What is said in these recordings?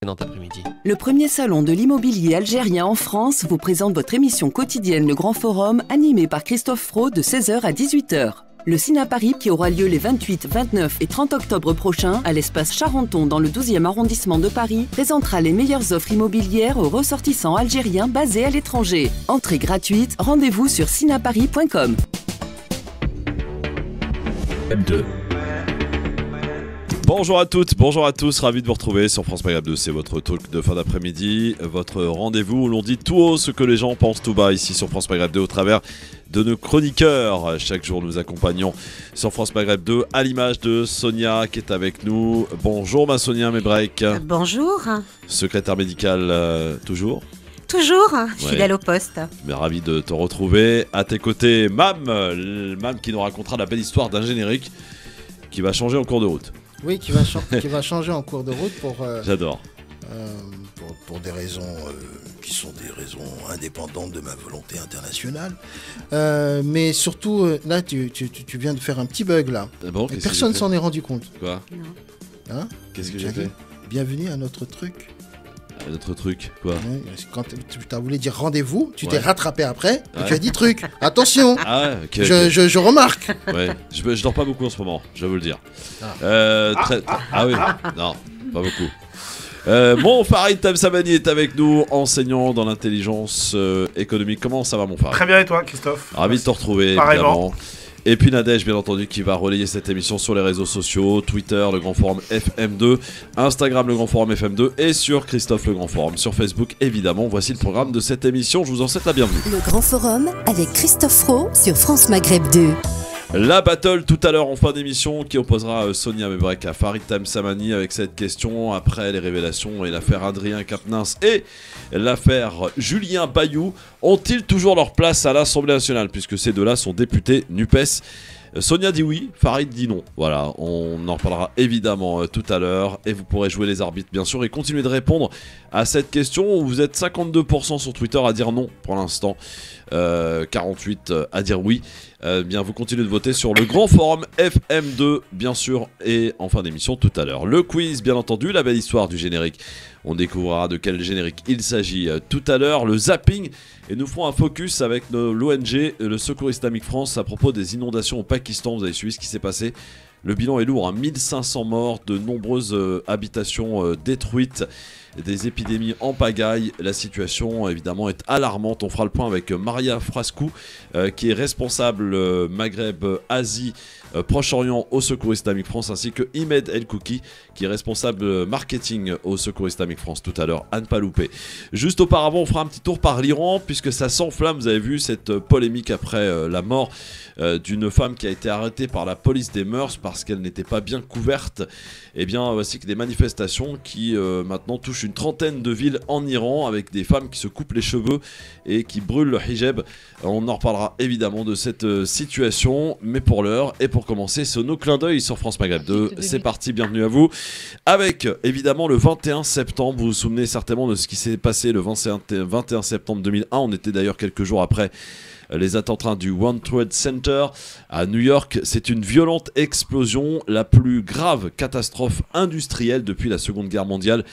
Dans après-midi. Le premier salon de l'immobilier algérien en France vous présente votre émission quotidienne Le Grand Forum, animée par Christophe Fro de 16h à 18h. Le Cina Paris, qui aura lieu les 28, 29 et 30 octobre prochains à l'espace Charenton dans le 12e arrondissement de Paris, présentera les meilleures offres immobilières aux ressortissants algériens basés à l'étranger. Entrée gratuite, rendez-vous sur cinaparis.com. Bonjour à toutes, bonjour à tous, ravi de vous retrouver sur France Maghreb 2, c'est votre talk de fin d'après-midi, votre rendez-vous où l'on dit tout haut ce que les gens pensent tout bas ici sur France Maghreb 2 au travers de nos chroniqueurs. Chaque jour nous accompagnons sur France Maghreb 2 à l'image de Sonia qui est avec nous. Bonjour ma Sonia Mebrek. Bonjour. Secrétaire médicale toujours. Toujours, fidèle au poste. Mais ravi de te retrouver. À tes côtés, Mam qui nous racontera la belle histoire d'un générique qui va changer en cours de route. Oui, qui va changer en cours de route pour... J'adore. Pour des raisons qui sont des raisons indépendantes de ma volonté internationale. Mais surtout, là, tu viens de faire un petit bug, là. Bon, et personne ne s'en est rendu compte. Quoi? Hein? Qu'est-ce que j'ai fait? Bienvenue à notre truc. Notre truc, quoi? Quand tu as voulu dire rendez-vous, tu t'es rattrapé après, et tu as dit truc. Attention. Ah ouais, okay, je remarque. Ouais, je dors pas beaucoup en ce moment, je vais vous le dire. Ah oui, non, pas beaucoup. Mon Farid Tamsamani est avec nous, enseignant dans l'intelligence économique. Comment ça va, mon Farid? Très bien, et toi, Christophe? Ravi de te retrouver, évidemment. Et puis Nadège, bien entendu, qui va relayer cette émission sur les réseaux sociaux, Twitter, le Grand Forum FM2, Instagram, le Grand Forum FM2 et sur Christophe, le Grand Forum, sur Facebook, évidemment. Voici le programme de cette émission, je vous en souhaite la bienvenue. Le Grand Forum avec Christophe Fro sur France Maghreb 2. La battle tout à l'heure en fin d'émission qui opposera Sonia Mebrek à Farid Tamsamani avec cette question après les révélations et l'affaire Adrien Quatennens et l'affaire Julien Bayou. Ont-ils toujours leur place à l'Assemblée nationale puisque ces deux-là sont députés NUPES? Sonia dit oui, Farid dit non. Voilà, on en reparlera évidemment tout à l'heure et vous pourrez jouer les arbitres bien sûr et continuer de répondre à cette question. Vous êtes 52% sur Twitter à dire non pour l'instant, 48% à dire oui. Bien, vous continuez de voter sur le Grand Forum FM2 bien sûr et en fin d'émission tout à l'heure. Le quiz bien entendu, la belle histoire du générique. On découvrira de quel générique il s'agit tout à l'heure, le zapping, et nous ferons un focus avec l'ONG, le Secours Islamique France, à propos des inondations au Pakistan. Vous avez suivi ce qui s'est passé. Le bilan est lourd, 1500 morts, de nombreuses habitations détruites, des épidémies en pagaille. La situation évidemment est alarmante. On fera le point avec Maria Frascou qui est responsable Maghreb, Asie, Proche-Orient au Secours Islamique France, ainsi que Imed El Kouki qui est responsable marketing au Secours Islamique France tout à l'heure, à ne pas louper. Juste auparavant, on fera un petit tour par l'Iran puisque ça s'enflamme. Vous avez vu cette polémique après la mort d'une femme qui a été arrêtée par la police des mœurs parce qu'elle n'était pas bien couverte. Et bien voici que des manifestations qui maintenant touchent une trentaine de villes en Iran avec des femmes qui se coupent les cheveux et qui brûlent le hijab. On en reparlera évidemment de cette situation, mais pour l'heure et pour commencer, c'est nos clins d'œil sur France Maghreb 2. C'est parti, bienvenue à vous. Avec évidemment le 21 septembre, vous vous souvenez certainement de ce qui s'est passé le 21 septembre 2001. On était d'ailleurs quelques jours après les attentats du World Trade Center à New York. C'est une violente explosion, la plus grave catastrophe industrielle depuis la Seconde Guerre mondiale.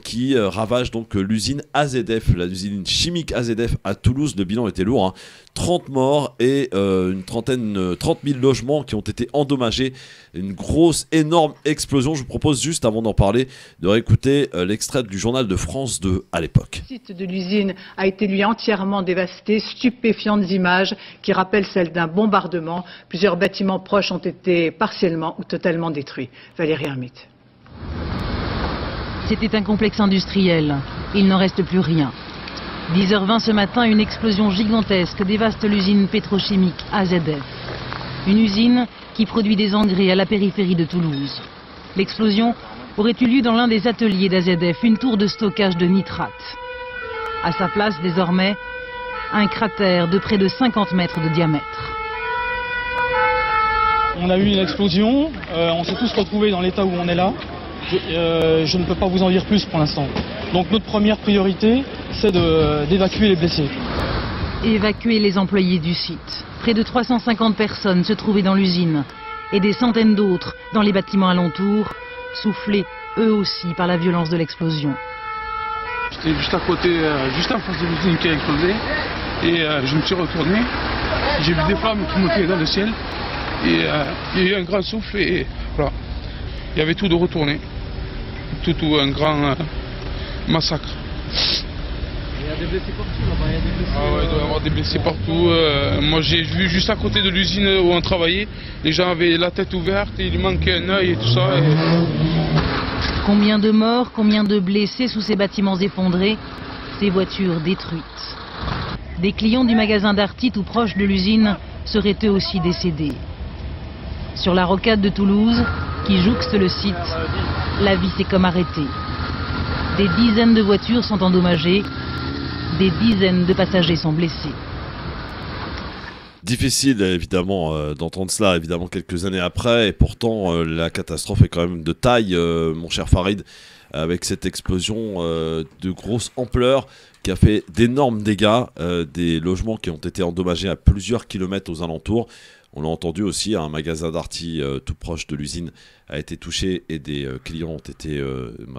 Qui ravage donc l'usine AZF, l'usine chimique AZF à Toulouse. Le bilan était lourd, 30 morts et 30 000 logements qui ont été endommagés. Une grosse, énorme explosion. Je vous propose juste, avant d'en parler, de réécouter l'extrait du journal de France 2 à l'époque. Le site de l'usine a été lui entièrement dévasté, stupéfiantes images qui rappellent celles d'un bombardement. Plusieurs bâtiments proches ont été partiellement ou totalement détruits. Valérie Hermite. C'était un complexe industriel. Il n'en reste plus rien. 10h20 ce matin, une explosion gigantesque dévaste l'usine pétrochimique AZF. Une usine qui produit des engrais à la périphérie de Toulouse. L'explosion aurait eu lieu dans l'un des ateliers d'AZF, une tour de stockage de nitrate. À sa place, désormais, un cratère de près de 50 mètres de diamètre. On a eu une explosion, on s'est tous retrouvés dans l'état où on est là. Je ne peux pas vous en dire plus pour l'instant. Donc notre première priorité, c'est d'évacuer les blessés. Évacuer les employés du site. Près de 350 personnes se trouvaient dans l'usine et des centaines d'autres dans les bâtiments alentours soufflés eux aussi par la violence de l'explosion. J'étais juste à côté, juste en face de l'usine qui a explosé, et je me suis retourné. J'ai vu des flammes qui montaient dans le ciel, et il y a eu un grand souffle, et voilà. Il y avait tout de retourné. Tout un grand massacre. Il y a des blessés partout là-bas, il y a des blessés. Ah ouais, il doit y avoir des blessés partout. Moi j'ai vu juste à côté de l'usine où on travaillait, les gens avaient la tête ouverte, et il manquait un œil et tout ça. Combien de morts, combien de blessés sous ces bâtiments effondrés, ces voitures détruites. Des clients du magasin Darty tout proche de l'usine seraient eux aussi décédés. Sur la rocade de Toulouse, qui jouxte le site, la vie s'est comme arrêtée. Des dizaines de voitures sont endommagées, des dizaines de passagers sont blessés. Difficile évidemment d'entendre cela évidemment quelques années après, et pourtant la catastrophe est quand même de taille, mon cher Farid, avec cette explosion de grosse ampleur qui a fait d'énormes dégâts, des logements qui ont été endommagés à plusieurs kilomètres aux alentours. On l'a entendu aussi, un magasin Darty tout proche de l'usine a été touché et des clients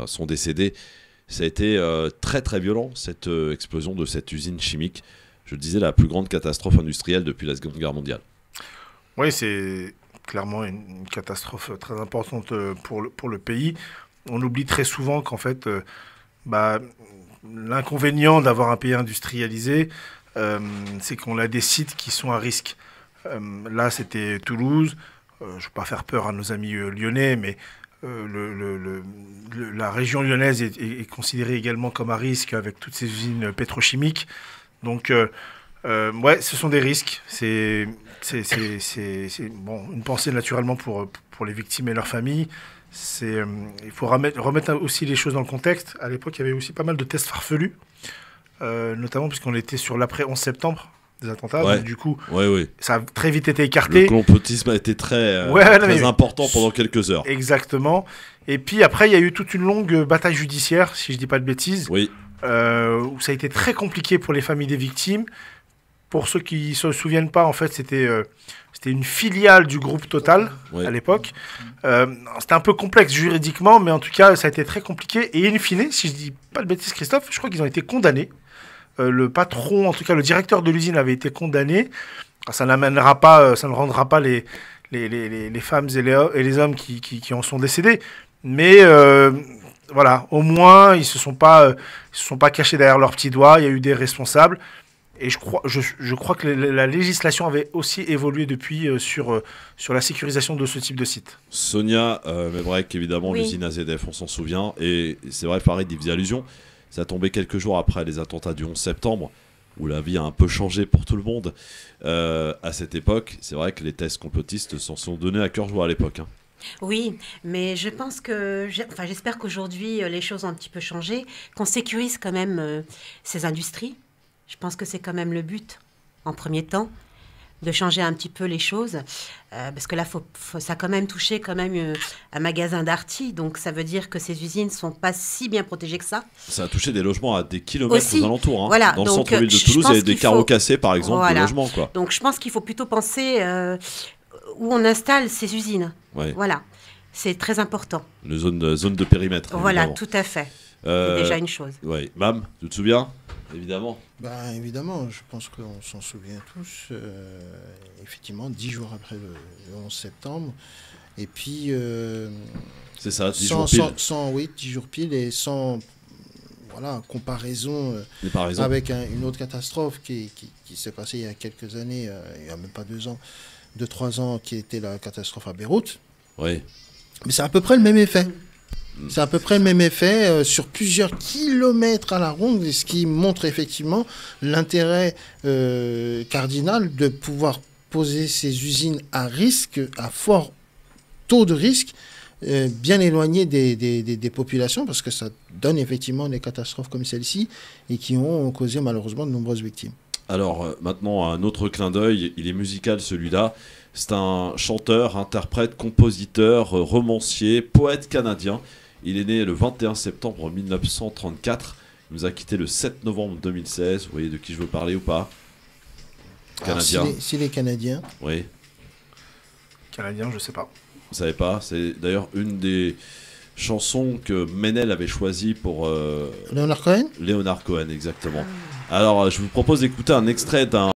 sont décédés. Ça a été très très violent, cette explosion de cette usine chimique. Je le disais, la plus grande catastrophe industrielle depuis la Seconde Guerre mondiale. Oui, c'est clairement une catastrophe très importante pour le pays. On oublie très souvent qu'en fait, l'inconvénient d'avoir un pays industrialisé, c'est qu'on a des sites qui sont à risque. Là, c'était Toulouse. Je ne veux pas faire peur à nos amis lyonnais, mais la région lyonnaise est considérée également comme à risque avec toutes ces usines pétrochimiques. Donc, ouais, ce sont des risques. C'est bon, une pensée naturellement pour les victimes et leurs familles. Il faut remettre aussi les choses dans le contexte. À l'époque, il y avait aussi pas mal de tests farfelus, notamment puisqu'on était sur l'après 11 septembre des attentats. Ouais. Donc, du coup, ouais. ça a très vite été écarté. Le complotisme a été très important pendant quelques heures. Exactement. Et puis après, il y a eu toute une longue bataille judiciaire, si je ne dis pas de bêtises. Oui. Où ça a été très compliqué pour les familles des victimes. Pour ceux qui ne se souviennent pas, en fait, c'était une filiale du groupe Total à l'époque. C'était un peu complexe juridiquement, mais en tout cas, ça a été très compliqué. Et in fine, si je ne dis pas de bêtises, Christophe, je crois qu'ils ont été condamnés. Le patron, en tout cas le directeur de l'usine avait été condamné. Ça n'amènera pas, ça ne rendra pas les femmes et les hommes qui en sont décédés. Mais voilà, au moins, ils se sont pas cachés derrière leurs petits doigts. Il y a eu des responsables. Et je crois que la législation avait aussi évolué depuis sur la sécurisation de ce type de site. Sonia Mebrek, évidemment, oui. L'usine AZF, on s'en souvient. Et c'est vrai, Farid y faisait allusion. Ça a tombé quelques jours après les attentats du 11 septembre, où la vie a un peu changé pour tout le monde. À cette époque, c'est vrai que les thèses complotistes s'en sont donnés à cœur joie à l'époque. Hein. Oui, mais je pense j'espère qu'aujourd'hui, les choses ont un petit peu changé, qu'on sécurise quand même ces industries. Je pense que c'est quand même le but, en premier temps, de changer un petit peu les choses. Parce que là, ça a quand même touché un magasin Darty. Donc, ça veut dire que ces usines ne sont pas si bien protégées que ça. Ça a touché des logements à des kilomètres aux alentours. Hein. Voilà, dans le centre-ville de Toulouse, il y a des carreaux cassés, par exemple, de logements. Quoi. Donc, je pense qu'il faut plutôt penser où on installe ces usines. Ouais. Voilà, c'est très important. Une zone de périmètre. Voilà, évidemment. Tout à fait. C'est déjà une chose. Oui, Mam, tu te souviens ? Évidemment. Évidemment, je pense qu'on s'en souvient tous. Effectivement, 10 jours après le 11 septembre. Et puis... c'est ça, 10 jours pile. 10 jours pile et sans comparaison avec une autre catastrophe qui s'est passée il y a quelques années, il n'y a même pas 2-3 ans, qui était la catastrophe à Beyrouth. Oui. Mais c'est à peu près le même effet. C'est à peu près le même effet sur plusieurs kilomètres à la ronde, ce qui montre effectivement l'intérêt cardinal de pouvoir poser ces usines à risque, à fort taux de risque, bien éloignées des populations, parce que ça donne effectivement des catastrophes comme celle-ci et qui ont causé malheureusement de nombreuses victimes. Alors maintenant, un autre clin d'œil, il est musical celui-là. C'est un chanteur, interprète, compositeur, romancier, poète canadien. Il est né le 21 septembre 1934. Il nous a quitté le 7 novembre 2016. Vous voyez de qui je veux parler ou pas ? Canadien. S'il est canadien. Oui. Canadien, je sais pas. Vous savez pas ? C'est d'ailleurs une des chanson que Ménel avait choisie pour... Leonard Cohen. Leonard Cohen, exactement. Alors, je vous propose d'écouter un extrait d'un...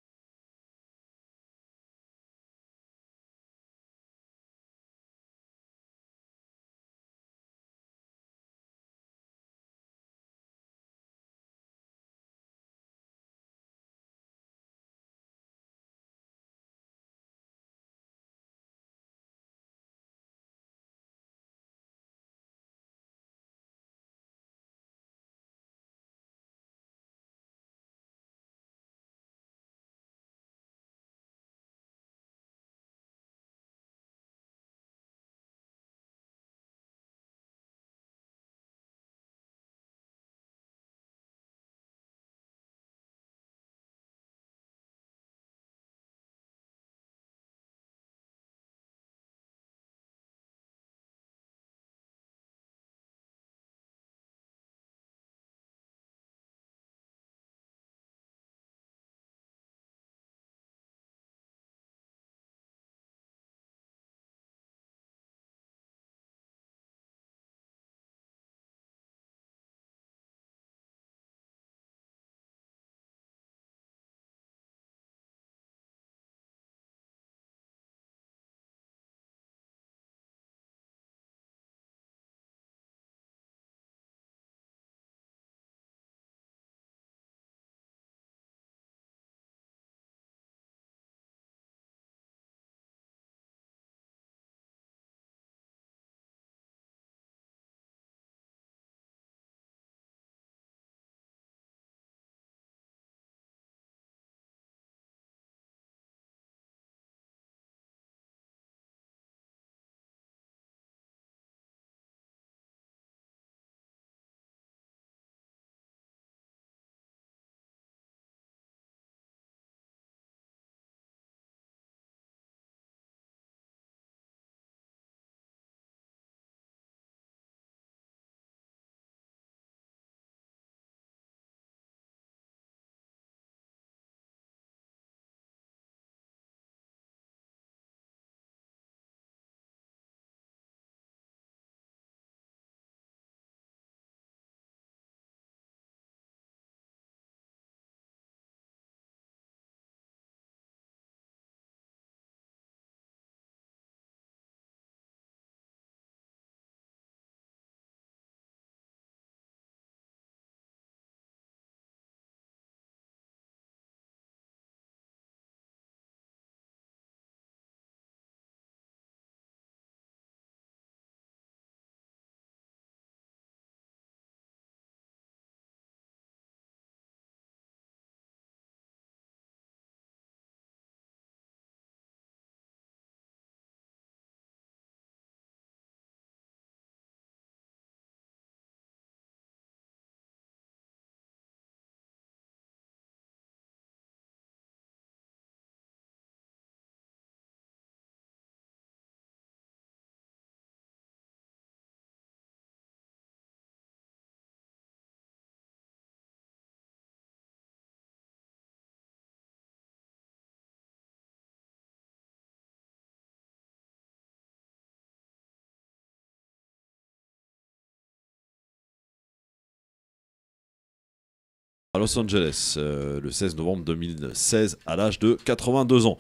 à Los Angeles, le 16 novembre 2016, à l'âge de 82 ans.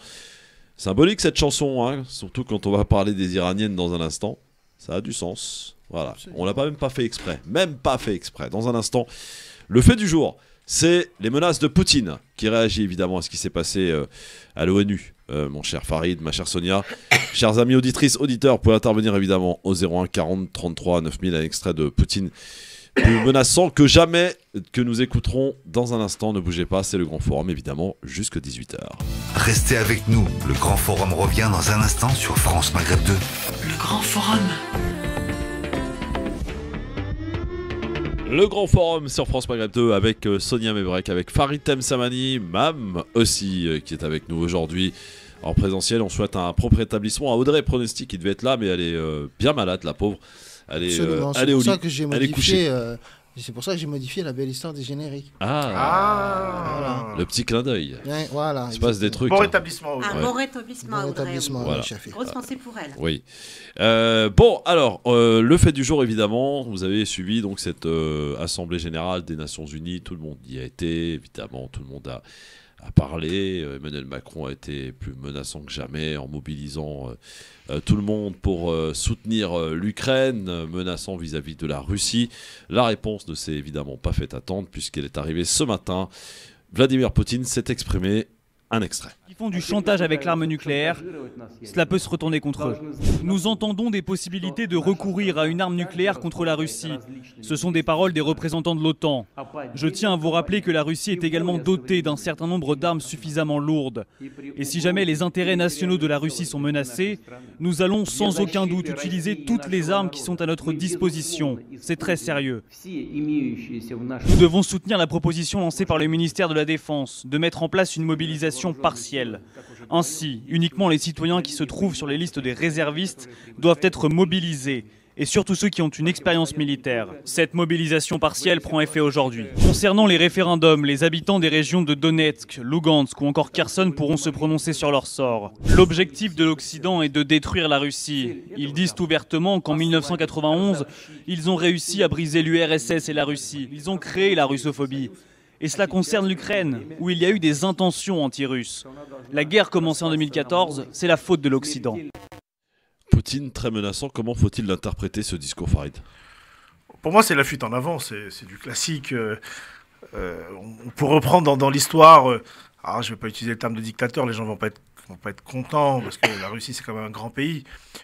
Symbolique cette chanson, hein, surtout quand on va parler des Iraniennes dans un instant. Ça a du sens. Voilà, on l'a même pas fait exprès. Même pas fait exprès. Dans un instant, le fait du jour, c'est les menaces de Poutine, qui réagit évidemment à ce qui s'est passé à l'ONU. Mon cher Farid, ma chère Sonia, chers amis auditrices, auditeurs, vous pouvez intervenir évidemment au 01 40 33 9000, un extrait de Poutine plus menaçant que jamais, que nous écouterons dans un instant. Ne bougez pas, c'est le Grand Forum évidemment jusqu'à 18h. Restez avec nous, le Grand Forum revient dans un instant sur France Maghreb 2. Le Grand Forum. Le Grand Forum sur France Maghreb 2 avec Sonia Mebrek, avec Farid Temsamani, Mam aussi qui est avec nous aujourd'hui en présentiel. On souhaite un propre rétablissement à Audrey Pronostic qui devait être là, mais elle est bien malade, la pauvre. Elle est au lit. C'est pour ça que j'ai modifié Et c'est pour ça que j'ai modifié la belle histoire des génériques. Voilà. Le petit clin d'œil. Ouais, voilà. Il se passe des trucs. Bon rétablissement. Un bon rétablissement à Audrey. Voilà. Grosse pensée pour elle. Oui. Bon, alors, le fait du jour, évidemment, vous avez suivi donc cette Assemblée Générale des Nations Unies. Tout le monde y a été, évidemment, tout le monde a parlé. Emmanuel Macron a été plus menaçant que jamais en mobilisant tout le monde pour soutenir l'Ukraine, menaçant vis-à-vis de la Russie. La réponse ne s'est évidemment pas fait attendre puisqu'elle est arrivée ce matin. Vladimir Poutine s'est exprimé. Un extrait. Ils font du chantage avec l'arme nucléaire, cela peut se retourner contre eux. Nous entendons des possibilités de recourir à une arme nucléaire contre la Russie. Ce sont des paroles des représentants de l'OTAN. Je tiens à vous rappeler que la Russie est également dotée d'un certain nombre d'armes suffisamment lourdes. Et si jamais les intérêts nationaux de la Russie sont menacés, nous allons sans aucun doute utiliser toutes les armes qui sont à notre disposition. C'est très sérieux. Nous devons soutenir la proposition lancée par le ministère de la Défense de mettre en place une mobilisation partielle. Ainsi, uniquement les citoyens qui se trouvent sur les listes des réservistes doivent être mobilisés, et surtout ceux qui ont une expérience militaire. Cette mobilisation partielle prend effet aujourd'hui. Concernant les référendums, les habitants des régions de Donetsk, Lugansk ou encore Kherson pourront se prononcer sur leur sort. L'objectif de l'Occident est de détruire la Russie. Ils disent ouvertement qu'en 1991, ils ont réussi à briser l'URSS et la Russie. Ils ont créé la russophobie. Et cela concerne l'Ukraine, où il y a eu des intentions anti-russes. La guerre commencée en 2014, c'est la faute de l'Occident. Poutine, très menaçant, comment faut-il l'interpréter ce discours, Farid? Pour moi, c'est la fuite en avant, c'est du classique. On peut reprendre dans l'histoire. Alors, je ne vais pas utiliser le terme de dictateur, les gens ne vont pas être contents, parce que la Russie, c'est quand même un grand pays.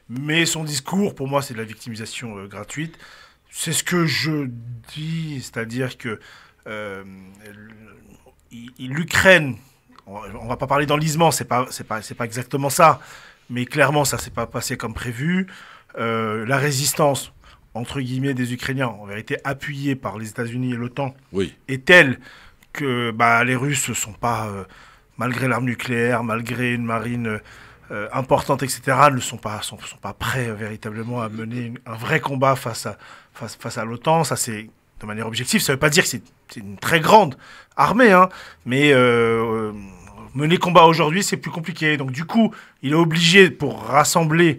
Mais son discours, pour moi, c'est de la victimisation gratuite. C'est ce que je dis, c'est-à-dire que l'Ukraine, on va pas parler d'enlisement, c'est pas exactement ça, mais clairement ça s'est pas passé comme prévu. La résistance entre guillemets des Ukrainiens, en vérité appuyée par les États-Unis et l'OTAN, est telle que les Russes sont pas, malgré l'arme nucléaire, malgré une marine importante, etc., ne sont pas prêts véritablement à mener un vrai combat face à l'OTAN. Ça c'est de manière objective, ça ne veut pas dire que c'est une très grande armée, hein, mais mener combat aujourd'hui, c'est plus compliqué. Donc du coup, il est obligé, pour rassembler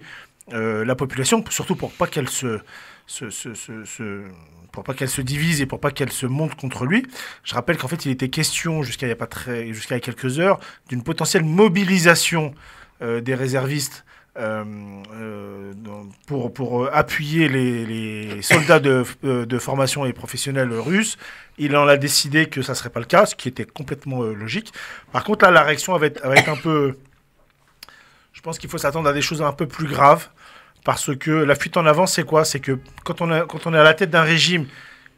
la population, surtout pour pas qu'elle pour pas qu'elle se divise et pour pas qu'elle se monte contre lui. Je rappelle qu'en fait, il était question, jusqu'à il y a quelques heures, d'une potentielle mobilisation des réservistes pour appuyer les soldats de formation et professionnels russes. Il en a décidé que ça ne serait pas le cas, ce qui était complètement logique. Par contre, là, la réaction va être un peu... Je pense qu'il faut s'attendre à des choses un peu plus graves, parce que la fuite en avant, c'est quoi? C'est que quand on est à la tête d'un régime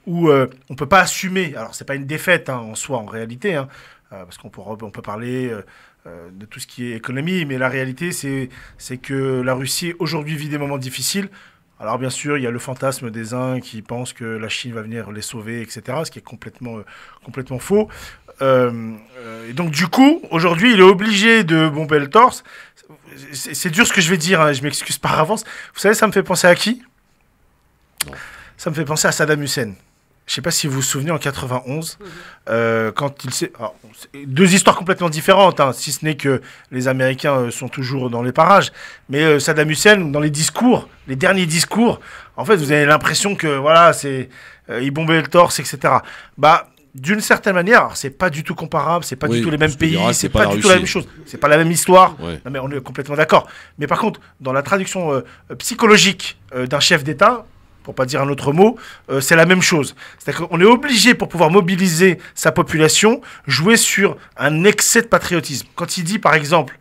où on ne peut pas assumer... Alors, ce n'est pas une défaite en soi, en réalité, hein, parce qu'on peut parler... de tout ce qui est économie, mais la réalité, c'est que la Russie, aujourd'hui, vit des moments difficiles. Alors, bien sûr, il y a le fantasme des uns qui pensent que la Chine va venir les sauver, etc., ce qui est complètement faux. Et donc, du coup, aujourd'hui, il est obligé de bomber le torse. C'est dur ce que je vais dire, hein, je m'excuse par avance. Vous savez, ça me fait penser à qui? Ça me fait penser à Saddam Hussein. Je ne sais pas si vous vous souvenez, en 91, quand il s'est... Alors, deux histoires complètement différentes, hein, si ce n'est que les Américains sont toujours dans les parages. Mais Saddam Hussein, dans les discours, les derniers discours, en fait, vous avez l'impression que, voilà, il bombait le torse, etc. D'une certaine manière, c'est pas du tout comparable, c'est pas du tout les mêmes pays, c'est pas du tout la même chose, c'est pas la même histoire. Non, mais on est complètement d'accord. Mais par contre, dans la traduction psychologique d'un chef d'État, pour pas dire un autre mot, c'est la même chose. C'est-à-dire qu'on est obligé, pour pouvoir mobiliser sa population, jouer sur un excès de patriotisme. Quand il dit, par exemple,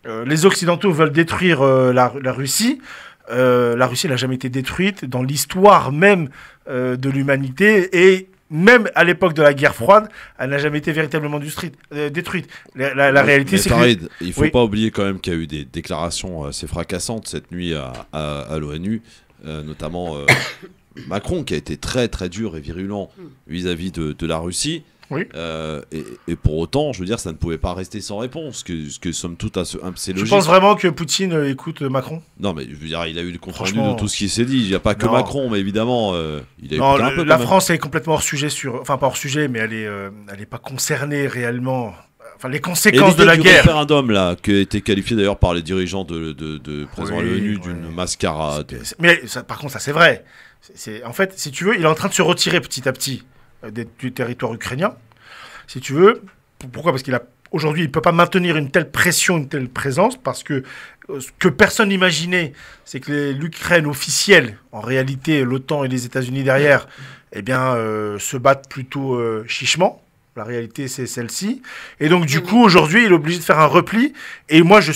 les Occidentaux veulent détruire la Russie n'a jamais été détruite dans l'histoire même de l'humanité, et même à l'époque de la guerre froide, elle n'a jamais été véritablement détruite. La réalité, c'est que... Il ne faut pas oublier quand même qu'il y a eu des déclarations assez fracassantes cette nuit à l'ONU, notamment Macron, qui a été très très dur et virulent vis-à-vis de la Russie. Oui. Et pour autant, je veux dire, ça ne pouvait pas rester sans réponse. Que somme toute, c'est logique. Tu penses vraiment que Poutine écoute Macron? Non, mais je veux dire, il a eu le compte rendu de tout ce qui s'est dit. Il n'y a pas que Macron, mais évidemment, il a eu un peu. La France est complètement hors sujet enfin pas hors sujet, mais elle est pas concernée réellement. Enfin, les conséquences de la guerre. Le référendum là, qui a été qualifié d'ailleurs par les dirigeants de présents à l'ONU d'une mascarade. Mais ça, par contre, ça c'est vrai. En fait, si tu veux, il est en train de se retirer petit à petit du territoire ukrainien. Si tu veux, pourquoi? Parce aujourd'hui, il ne peut pas maintenir une telle pression, une telle présence, parce que ce que personne n'imaginait, c'est que l'Ukraine officielle, en réalité, l'OTAN et les États-Unis derrière, eh bien, se battent plutôt chichement. La réalité, c'est celle-ci. Et donc, du coup, aujourd'hui, il est obligé de faire un repli. Et moi, je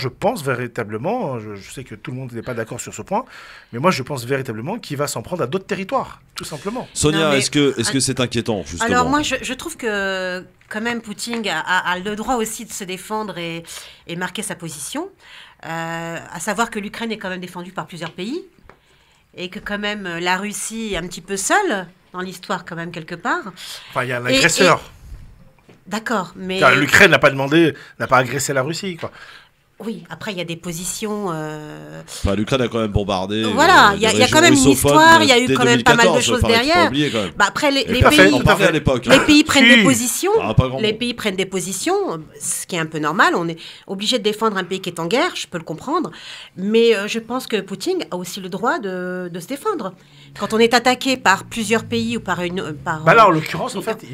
pense véritablement, je sais que tout le monde n'est pas d'accord sur ce point, mais moi, je pense véritablement qu'il va s'en prendre à d'autres territoires, tout simplement. Sonia, est-ce que c'est inquiétant, justement? Alors, moi, je trouve que, quand même, Poutine a le droit aussi de se défendre et marquer sa position. À savoir que l'Ukraine est quand même défendue par plusieurs pays. Et que, quand même, la Russie est un petit peu seule dans l'histoire, quand même, quelque part. Enfin, il y a un agresseur. D'accord, mais... L'Ukraine n'a pas agressé la Russie, quoi. Oui, après, il y a des positions... Enfin, l'Ukraine a quand même bombardé... Voilà, il y a quand même une histoire, il y a eu quand même pas mal de choses derrière. Après, les pays prennent des positions. Les pays prennent des positions, ce qui est un peu normal. On est obligé de défendre un pays qui est en guerre, je peux le comprendre. Mais je pense que Poutine a aussi le droit de se défendre. Quand on est attaqué par plusieurs pays ou par une... là, en l'occurrence, en fait,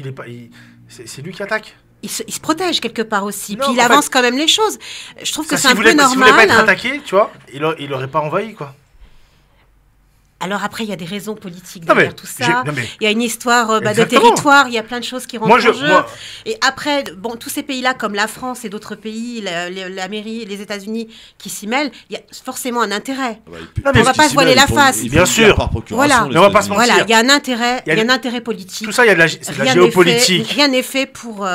c'est lui qui attaque. Il se protège quelque part aussi. Puis il avance quand même les choses. Je trouve que c'est un peu normal. S'il voulait pas être attaqué, tu vois, il aurait pas envahi, quoi. Alors après, il y a des raisons politiques derrière tout ça. Il y a une histoire de territoire, il y a plein de choses qui rentrent en jeu. Et après, bon, tous ces pays-là, comme la France et d'autres pays, l'Amérique, les États-Unis, qui s'y mêlent, il y a forcément un intérêt. On ne va pas se voiler la face. Bien sûr. Voilà. Mais on va pas se mentir. Voilà, il y a un intérêt, il y a un intérêt politique. Tout ça, il y a de la géopolitique. Rien n'est fait pour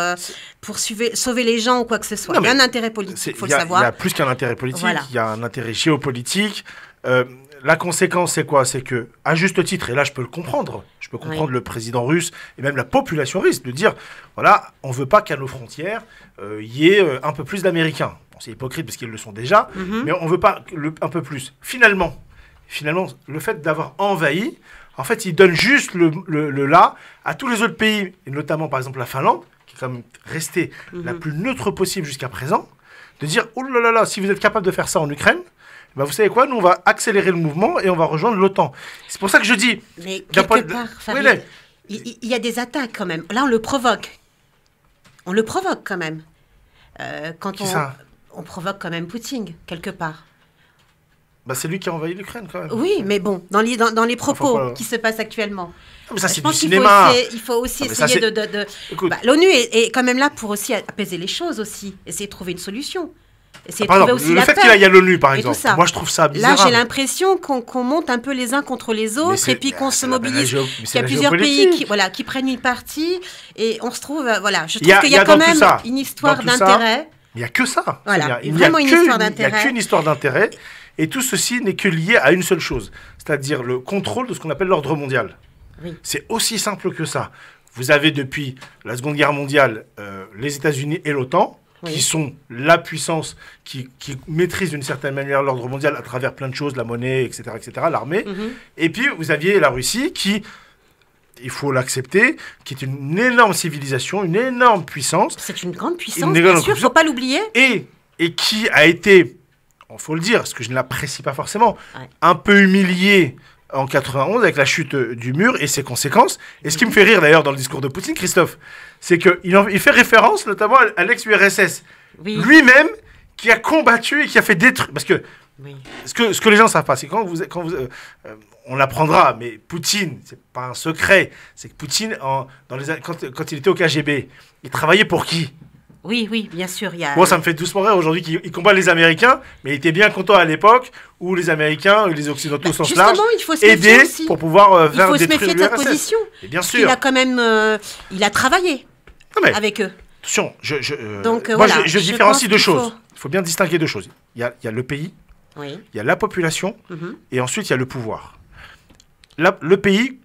sauver les gens ou quoi que ce soit. Il y a un intérêt politique, il faut le savoir. Il y a plus qu'un intérêt politique, il y a un intérêt géopolitique. La conséquence, c'est quoi? C'est que, à juste titre, et là je peux le comprendre, le président russe et même la population russe, de dire, voilà, on ne veut pas qu'à nos frontières, y ait un peu plus d'Américains. Bon, c'est hypocrite parce qu'ils le sont déjà, mais on ne veut pas un peu plus. Finalement, le fait d'avoir envahi, en fait, il donne juste le là à tous les autres pays, et notamment par exemple la Finlande, qui est quand même restée la plus neutre possible jusqu'à présent, de dire, oh là là là, si vous êtes capable de faire ça en Ukraine, bah vous savez quoi, nous on va accélérer le mouvement et on va rejoindre l'OTAN. C'est pour ça que je dis... Mais quelque part, Farid, il y a des attaques quand même. Là, on le provoque. On le provoque quand même. On provoque quand même Poutine, quelque part. Bah c'est lui qui a envahi l'Ukraine quand même. Oui, mais bon, dans les propos qui se passent actuellement. Mais ça, c'est du cinéma. Il faut aussi essayer l'ONU est quand même là pour aussi apaiser les choses aussi. Essayer de trouver une solution. Le fait qu'il y a l'ONU, par exemple, moi je trouve ça bizarre. Là, j'ai l'impression qu'on monte un peu les uns contre les autres et puis qu'on se mobilise. Il y a plusieurs pays qui prennent une partie et on se trouve... je trouve qu'il y a quand même une histoire d'intérêt. Il n'y a que ça. Voilà, vraiment une histoire d'intérêt. Il n'y a qu'une histoire d'intérêt et tout ceci n'est que lié à une seule chose, c'est-à-dire le contrôle de ce qu'on appelle l'ordre mondial. Oui. C'est aussi simple que ça. Vous avez depuis la Seconde Guerre mondiale les États-Unis et l'OTAN, qui sont la puissance qui maîtrise d'une certaine manière l'ordre mondial à travers plein de choses, la monnaie, etc., l'armée. Et puis, vous aviez la Russie qui, il faut l'accepter, qui est une énorme civilisation, une énorme puissance. C'est une grande puissance, bien sûr, il ne faut pas l'oublier. Et qui a été, il faut le dire, parce que je ne l'apprécie pas forcément, un peu humiliée en 91 avec la chute du mur et ses conséquences. Et ce qui me fait rire d'ailleurs dans le discours de Poutine, Christophe, c'est qu'il fait référence notamment à l'ex-URSS. Lui-même qui a combattu et qui a fait détruire... Parce que ce que les gens ne savent pas, c'est quand vous on l'apprendra, mais Poutine, c'est pas un secret, c'est que Poutine, quand il était au KGB, il travaillait pour qui? Oui, bien sûr. Moi, ça me fait doucement rire aujourd'hui qu'il combat les Américains, mais il était bien content à l'époque où les Américains, les Occidentaux au sens large, aidaient pour pouvoir faire détruire l'URSS. Il faut se méfier de cette position. Et bien sûr. Il a quand même il a travaillé avec eux. Attention, je différencie deux choses. Il faut bien distinguer deux choses. Il y a le pays, il y a la population, et ensuite il y a le pouvoir. Le pays,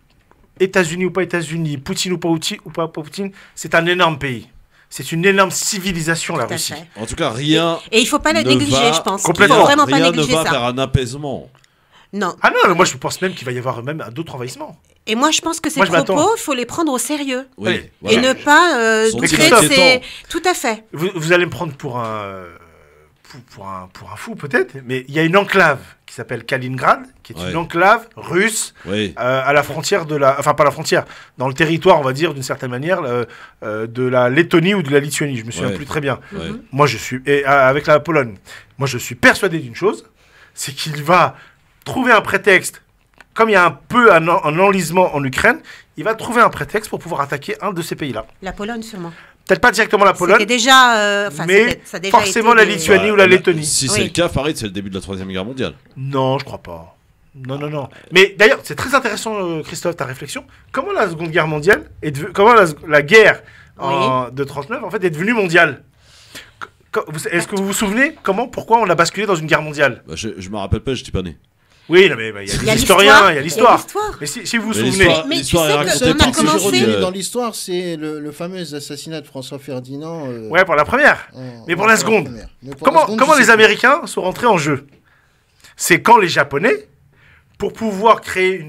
États-Unis ou pas États-Unis, Poutine ou pas Poutine, c'est un énorme pays. C'est une énorme civilisation, la Russie. En tout cas, rien. Et il ne faut pas la négliger, je pense. Complètement. Il ne faut vraiment pas négliger rien ne va ça. vers un apaisement. Non. Ah non, mais moi je pense même qu'il va y avoir même d'autres envahissements. Et moi je pense que ces propos, il faut les prendre au sérieux. Oui, et voilà. ne pas créer Tout à fait. Vous allez me prendre pour un fou peut-être, mais il y a une enclave qui s'appelle Kaliningrad, qui est une enclave russe à la frontière enfin pas la frontière, dans le territoire on va dire d'une certaine manière de la Lettonie ou de la Lituanie, je me souviens plus très bien. Moi avec la Pologne, moi je suis persuadé d'une chose, c'est qu'il va trouver un prétexte, comme il y a un peu un enlisement en Ukraine, il va trouver un prétexte pour pouvoir attaquer un de ces pays-là. La Pologne sûrement. Peut-être pas directement la Pologne, mais ça a déjà forcément la Lituanie ou la Lettonie. Si c'est le cas, Farid, c'est le début de la 3e guerre mondiale. Non, je crois pas. Non. Mais d'ailleurs, c'est très intéressant, Christophe, ta réflexion. Comment la Seconde Guerre mondiale comment la guerre de 39 en fait est devenue mondiale? Est-ce que vous vous souvenez pourquoi on a basculé dans une guerre mondiale? Je me rappelle pas, je n'étais pas né. Oui, mais il y a des historiens, il y a l'histoire. Mais si vous vous souvenez... Mais tu sais qu'on a commencé... Dans l'histoire, c'est le fameux assassinat de François Ferdinand. Ouais, pour la première. Mais pour la seconde. Comment les Américains sont rentrés en jeu? C'est quand les Japonais, pour pouvoir créer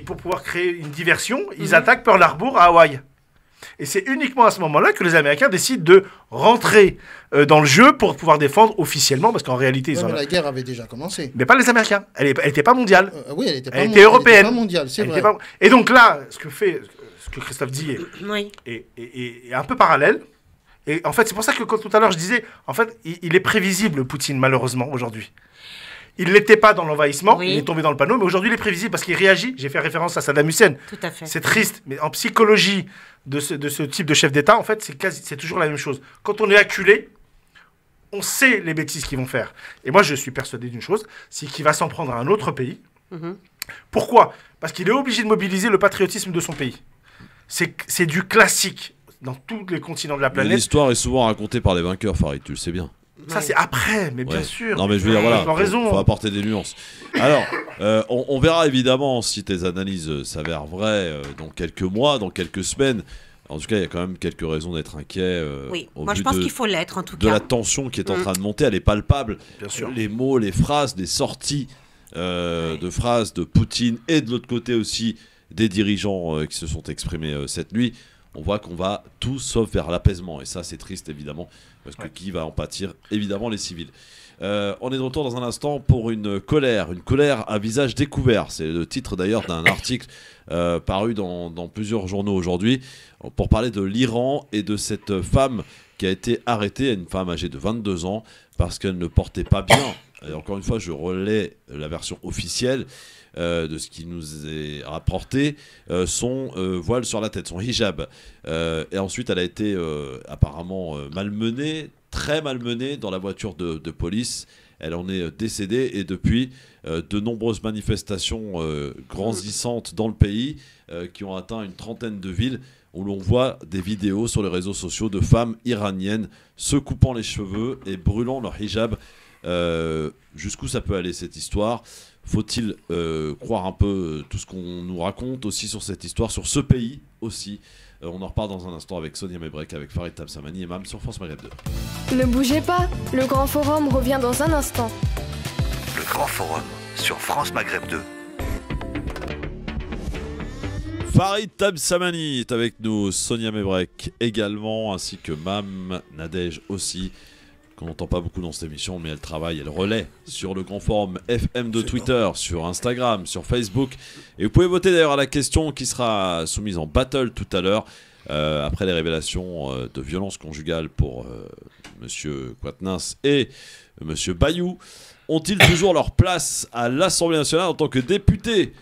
pour pouvoir créer une diversion, ils attaquent Pearl Harbor à Hawaï. Et c'est uniquement à ce moment-là que les Américains décident de rentrer dans le jeu pour pouvoir défendre officiellement, parce qu'en réalité... mais la guerre avait déjà commencé. Mais pas les Américains. Elle n'était pas mondiale. Oui, elle était européenne. Elle était pas mondiale, c'est vrai. Et donc là, ce que Christophe dit est un peu parallèle. Et en fait, c'est pour ça que tout à l'heure, je disais, en fait, il est prévisible, Poutine, malheureusement, aujourd'hui. Il n'était pas dans l'envahissement, il est tombé dans le panneau, mais aujourd'hui il est prévisible parce qu'il réagit. J'ai fait référence à Saddam Hussein. Tout à fait. C'est triste, mais en psychologie de ce type de chef d'État, en fait, c'est toujours la même chose. Quand on est acculé, on sait les bêtises qu'ils vont faire. Et moi, je suis persuadé d'une chose, c'est qu'il va s'en prendre à un autre pays. Pourquoi? Parce qu'il est obligé de mobiliser le patriotisme de son pays. C'est du classique dans tous les continents de la planète. L'histoire est souvent racontée par les vainqueurs, Farid, tu le sais bien. Ça, c'est après, mais bien sûr. Non, mais je veux dire, voilà, faut apporter des nuances. Alors, on verra évidemment si tes analyses s'avèrent vraies dans quelques mois, dans quelques semaines. En tout cas, il y a quand même quelques raisons d'être inquiet. Moi, je pense qu'il faut l'être, en tout cas. De la tension qui est en train de monter, elle est palpable. Bien sûr. Les mots, les phrases, les sorties de phrases de Poutine et de l'autre côté aussi des dirigeants qui se sont exprimés cette nuit. On voit qu'on va tout sauf vers l'apaisement. Et ça, c'est triste, évidemment, parce que qui va en pâtir? Évidemment, les civils. On est de retour dans un instant pour une colère à visage découvert. C'est le titre d'ailleurs d'un article paru dans plusieurs journaux aujourd'hui, pour parler de l'Iran et de cette femme qui a été arrêtée, une femme âgée de 22 ans, parce qu'elle ne portait pas bien. Et encore une fois, je relais la version officielle de ce qui nous est rapporté, son voile sur la tête, son hijab. Et ensuite, elle a été apparemment malmenée, très malmenée dans la voiture de police. Elle en est décédée et depuis, de nombreuses manifestations grandissantes dans le pays qui ont atteint une trentaine de villes où l'on voit des vidéos sur les réseaux sociaux de femmes iraniennes se coupant les cheveux et brûlant leur hijab. Jusqu'où ça peut aller cette histoire? Faut-il croire un peu tout ce qu'on nous raconte aussi sur cette histoire, sur ce pays aussi? On en reparle dans un instant avec Sonia Mebrek, avec Farid Tamsamani et Mam sur France Maghreb 2. Ne bougez pas, le Grand Forum revient dans un instant. Le Grand Forum sur France Maghreb 2. Farid Tamsamani est avec nous, Sonia Mebrek également, ainsi que Mam, Nadège aussi. Qu'on n'entend pas beaucoup dans cette émission, mais elle travaille, elle relaie sur le Grand Forum FM de Twitter, sur Instagram, sur Facebook. Et vous pouvez voter d'ailleurs à la question qui sera soumise en battle tout à l'heure, après les révélations de violences conjugales pour Monsieur Quatennens et Monsieur Bayou. Ont-ils toujours leur place à l'Assemblée nationale en tant que députés?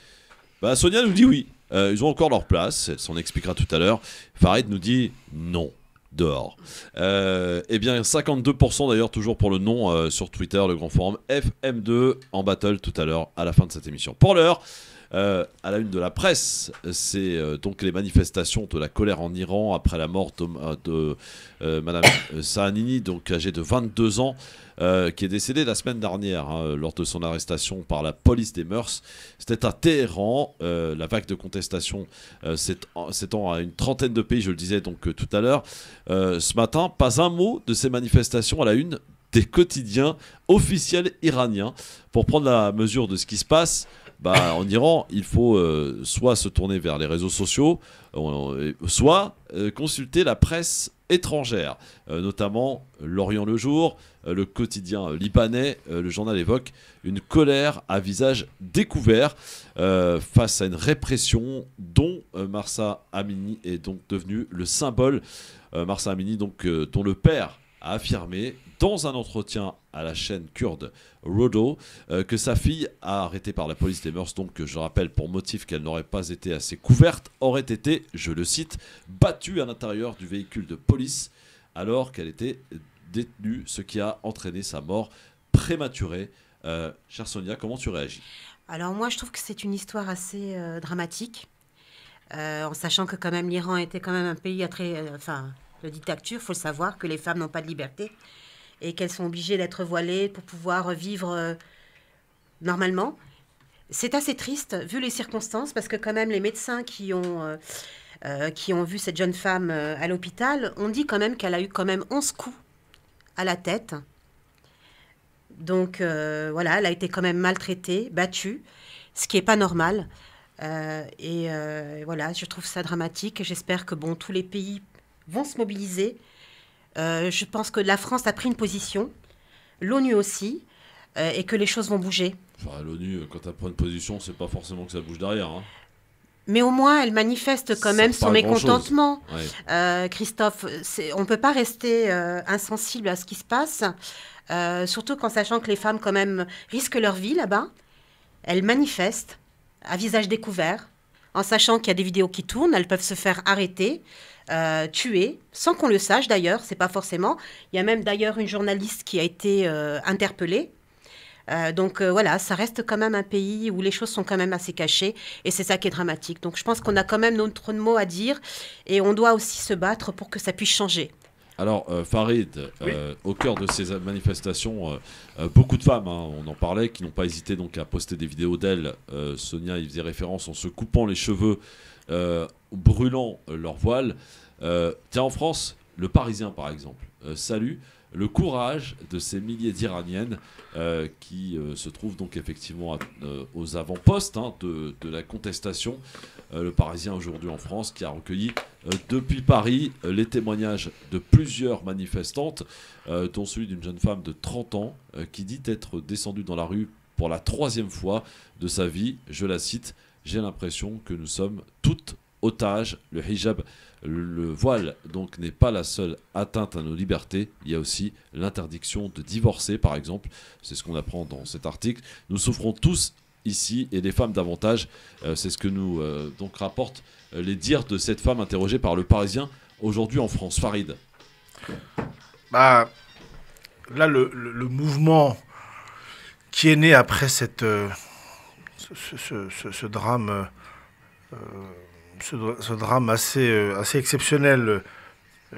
Sonia nous dit oui, ils ont encore leur place, elle s'en expliquera tout à l'heure. Farid nous dit non. Dehors. Eh bien 52% d'ailleurs toujours pour le non sur Twitter, le Grand Forum FM2 en battle tout à l'heure à la fin de cette émission. Pour l'heure, À la une de la presse, c'est donc les manifestations de la colère en Iran après la mort de Madame Sahanini, donc âgée de 22 ans, qui est décédée la semaine dernière lors de son arrestation par la police des mœurs. C'était à Téhéran. La vague de contestation s'étend à une trentaine de pays, je le disais donc tout à l'heure. Ce matin, pas un mot de ces manifestations à la une des quotidiens officiels iraniens. Pour prendre la mesure de ce qui se passe, en Iran, il faut soit se tourner vers les réseaux sociaux, soit consulter la presse étrangère, notamment l'Orient le Jour, le quotidien libanais. Le journal évoque une colère à visage découvert face à une répression dont Mahsa Amini est donc devenu le symbole. Mahsa Amini, donc, dont le père a affirmé dans un entretien à la chaîne kurde Rodo que sa fille, arrêtée par la police des mœurs, donc je rappelle pour motif qu'elle n'aurait pas été assez couverte, aurait été, je le cite, battue à l'intérieur du véhicule de police alors qu'elle était détenue, ce qui a entraîné sa mort prématurée. Chère Sonia, comment tu réagis? Alors moi je trouve que c'est une histoire assez dramatique, en sachant que quand même l'Iran était quand même un pays à très... de dictature, il faut le savoir, que les femmes n'ont pas de liberté et qu'elles sont obligées d'être voilées pour pouvoir vivre normalement. C'est assez triste, vu les circonstances, parce que quand même les médecins qui ont vu cette jeune femme à l'hôpital ont dit quand même qu'elle a eu quand même 11 coups à la tête. Donc voilà, elle a été quand même maltraitée, battue, ce qui n'est pas normal. Voilà, je trouve ça dramatique. J'espère que tous les pays vont se mobiliser. Je pense que la France a pris une position, l'ONU aussi, et que les choses vont bouger. L'ONU, quand elle prend une position, c'est pas forcément que ça bouge derrière. Mais au moins, elle manifeste quand même son mécontentement. Ouais. Christophe, on ne peut pas rester insensible à ce qui se passe, surtout qu'en sachant que les femmes quand même risquent leur vie là-bas. Elles manifestent à visage découvert, en sachant qu'il y a des vidéos qui tournent, elles peuvent se faire arrêter, tuer, sans qu'on le sache d'ailleurs, c'est pas forcément. Il y a même d'ailleurs une journaliste qui a été interpellée. Donc voilà, ça reste quand même un pays où les choses sont quand même assez cachées et c'est ça qui est dramatique. Donc je pense qu'on a quand même notre mot à dire et on doit aussi se battre pour que ça puisse changer. Alors Farid, oui. Au cœur de ces manifestations, beaucoup de femmes, on en parlait, qui n'ont pas hésité donc à poster des vidéos d'elles. Sonia y faisait référence en se coupant les cheveux, brûlant leur voile. Tiens, en France, le Parisien par exemple salue le courage de ces milliers d'Iraniennes qui se trouvent donc effectivement aux avant-postes de la contestation. Le Parisien aujourd'hui en France qui a recueilli depuis Paris les témoignages de plusieurs manifestantes, dont celui d'une jeune femme de 30 ans qui dit être descendue dans la rue pour la 3e fois de sa vie. Je la cite: « J'ai l'impression que nous sommes toutes otages. Le hijab, le voile, donc, n'est pas la seule atteinte à nos libertés. Il y a aussi l'interdiction de divorcer, par exemple. » C'est ce qu'on apprend dans cet article. Nous souffrons tous ici, et les femmes davantage. C'est ce que nous donc rapportent les dires de cette femme interrogée par le Parisien aujourd'hui en France. Farid. Là, le mouvement qui est né après ce drame... Ce drame assez exceptionnel,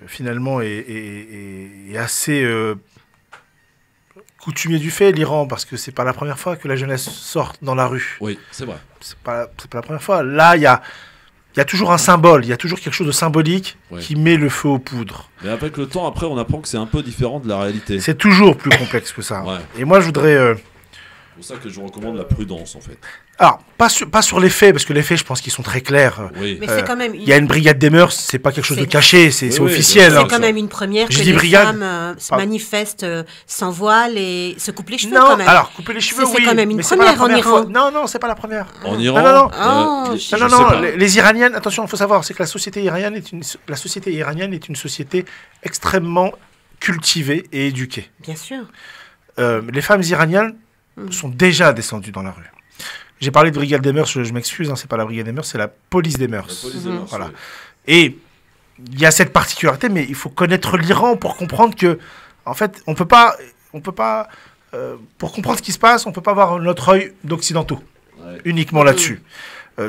finalement, et assez coutumier du fait, l'Iran, parce que c'est pas la première fois que la jeunesse sort dans la rue. Oui, c'est vrai. C'est pas la première fois. Là, il y a toujours un symbole, il y a toujours quelque chose de symbolique qui met le feu aux poudres. Mais avec le temps, après, on apprend que c'est un peu différent de la réalité. C'est toujours plus complexe que ça. Ouais. Et moi, je voudrais... C'est pour ça que je recommande la prudence, en fait. Alors, pas sur les faits, parce que les faits, je pense qu'ils sont très clairs. Oui. Mais c'est quand même... Il y a une brigade des mœurs, c'est pas quelque chose de caché, c'est officiel. C'est quand même une première que les femmes se manifestent sans voile et se coupent les cheveux quand même. Alors, couper les cheveux, oui. C'est quand même une mais première en Iran. Non, c'est pas la première. En Iran Non, les Iraniennes, attention, il faut savoir, c'est que la société iranienne est une société extrêmement cultivée et éduquée. Bien sûr. Les femmes iraniennes sont déjà descendues dans la rue. J'ai parlé de brigade des mœurs, je m'excuse, c'est pas la brigade des mœurs, c'est la police des mœurs. La police des mœurs, voilà. Oui. Et il y a cette particularité, mais il faut connaître l'Iran pour comprendre que, en fait, on peut pas, pour comprendre ce qui se passe, on peut pas avoir notre œil d'occidentaux. Uniquement là-dessus.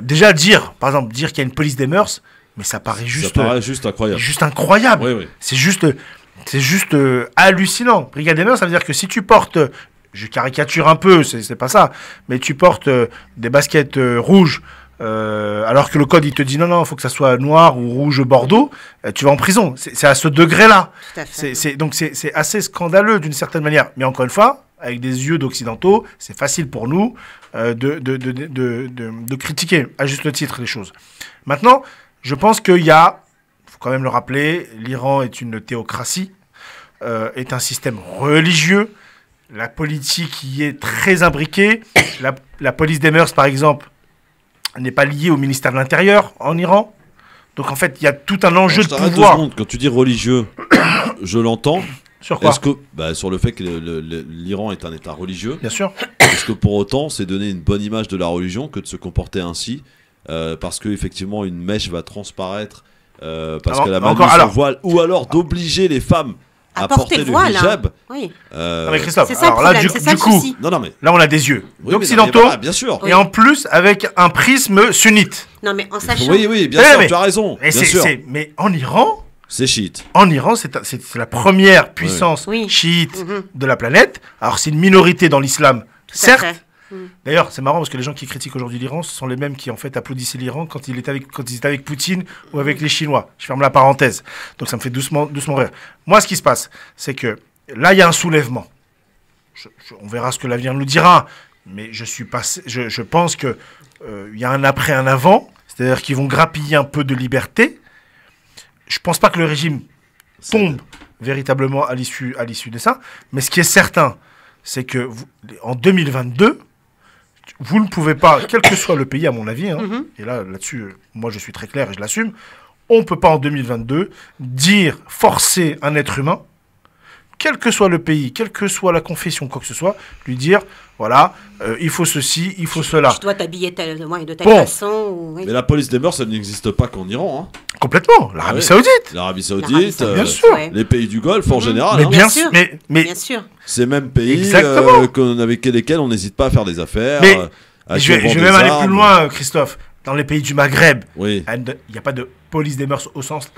Déjà par exemple, dire qu'il y a une police des mœurs, mais ça paraît juste incroyable. Juste incroyable. Oui. C'est juste hallucinant. Brigade des mœurs, ça veut dire que si tu portes, je caricature un peu, c'est pas ça, mais tu portes des baskets rouges, alors que le code il te dit non, il faut que ça soit noir ou rouge bordeaux, tu vas en prison. C'est à ce degré-là. Donc c'est assez scandaleux d'une certaine manière. Mais encore une fois, avec des yeux d'occidentaux, c'est facile pour nous de critiquer à juste titre les choses. Maintenant, je pense qu'il y a, il faut quand même le rappeler, l'Iran est une théocratie, est un système religieux, la politique y est très imbriquée, la police des mœurs par exemple n'est pas liée au ministère de l'Intérieur en Iran. Donc en fait, il y a tout un enjeu de pouvoir. Quand tu dis religieux, je l'entends. Sur quoi ? Sur le fait que l'Iran est un État religieux. Bien sûr. Est-ce que pour autant, c'est donner une bonne image de la religion que de se comporter ainsi parce qu'effectivement, une mèche va transparaître parce que la Manu se voile, ou alors d'obliger les femmes à porter le hijab. Oui. Mais Christophe, c'est ça le problème, c'est ça le souci. Là on a des yeux occidentaux, bien sûr. Et en plus avec un prisme sunnite. Non mais en sachant. Oui, bien sûr, tu as raison. Mais en Iran, c'est chiite. En Iran, c'est la première puissance chiite de la planète. Alors c'est une minorité dans l'islam, certes. D'ailleurs, c'est marrant parce que les gens qui critiquent aujourd'hui l'Iran, ce sont les mêmes qui en fait applaudissaient l'Iran quand ils étaient avec Poutine ou avec les Chinois. Je ferme la parenthèse. Donc ça me fait doucement rire. Moi, ce qui se passe, c'est que là, il y a un soulèvement. On verra ce que l'avenir nous dira. Mais je pense que il y a un après, un avant. C'est-à-dire qu'ils vont grappiller un peu de liberté. Je pense pas que le régime tombe véritablement à l'issue de ça. Mais ce qui est certain, c'est que en 2022, vous ne pouvez pas, quel que soit le pays, à mon avis, et là-dessus, moi je suis très clair et je l'assume, on ne peut pas en 2022 forcer un être humain, quel que soit le pays, quelle que soit la confession, quoi que ce soit, lui dire, voilà, il faut ceci, il faut cela. Tu dois t'habiller de telle façon. Ou... Mais la police des mœurs, ça n'existe pas qu'en Iran. Complètement. L'Arabie Saoudite. L'Arabie Saoudite, bien sûr. Les pays du Golfe en général. Mais bien sûr. Bien sûr. Ces mêmes pays avec lesquels on n'ésite pas à faire des affaires. Mais je vais même aller plus loin, Christophe. Dans les pays du Maghreb, il n'y a pas de police des mœurs au sens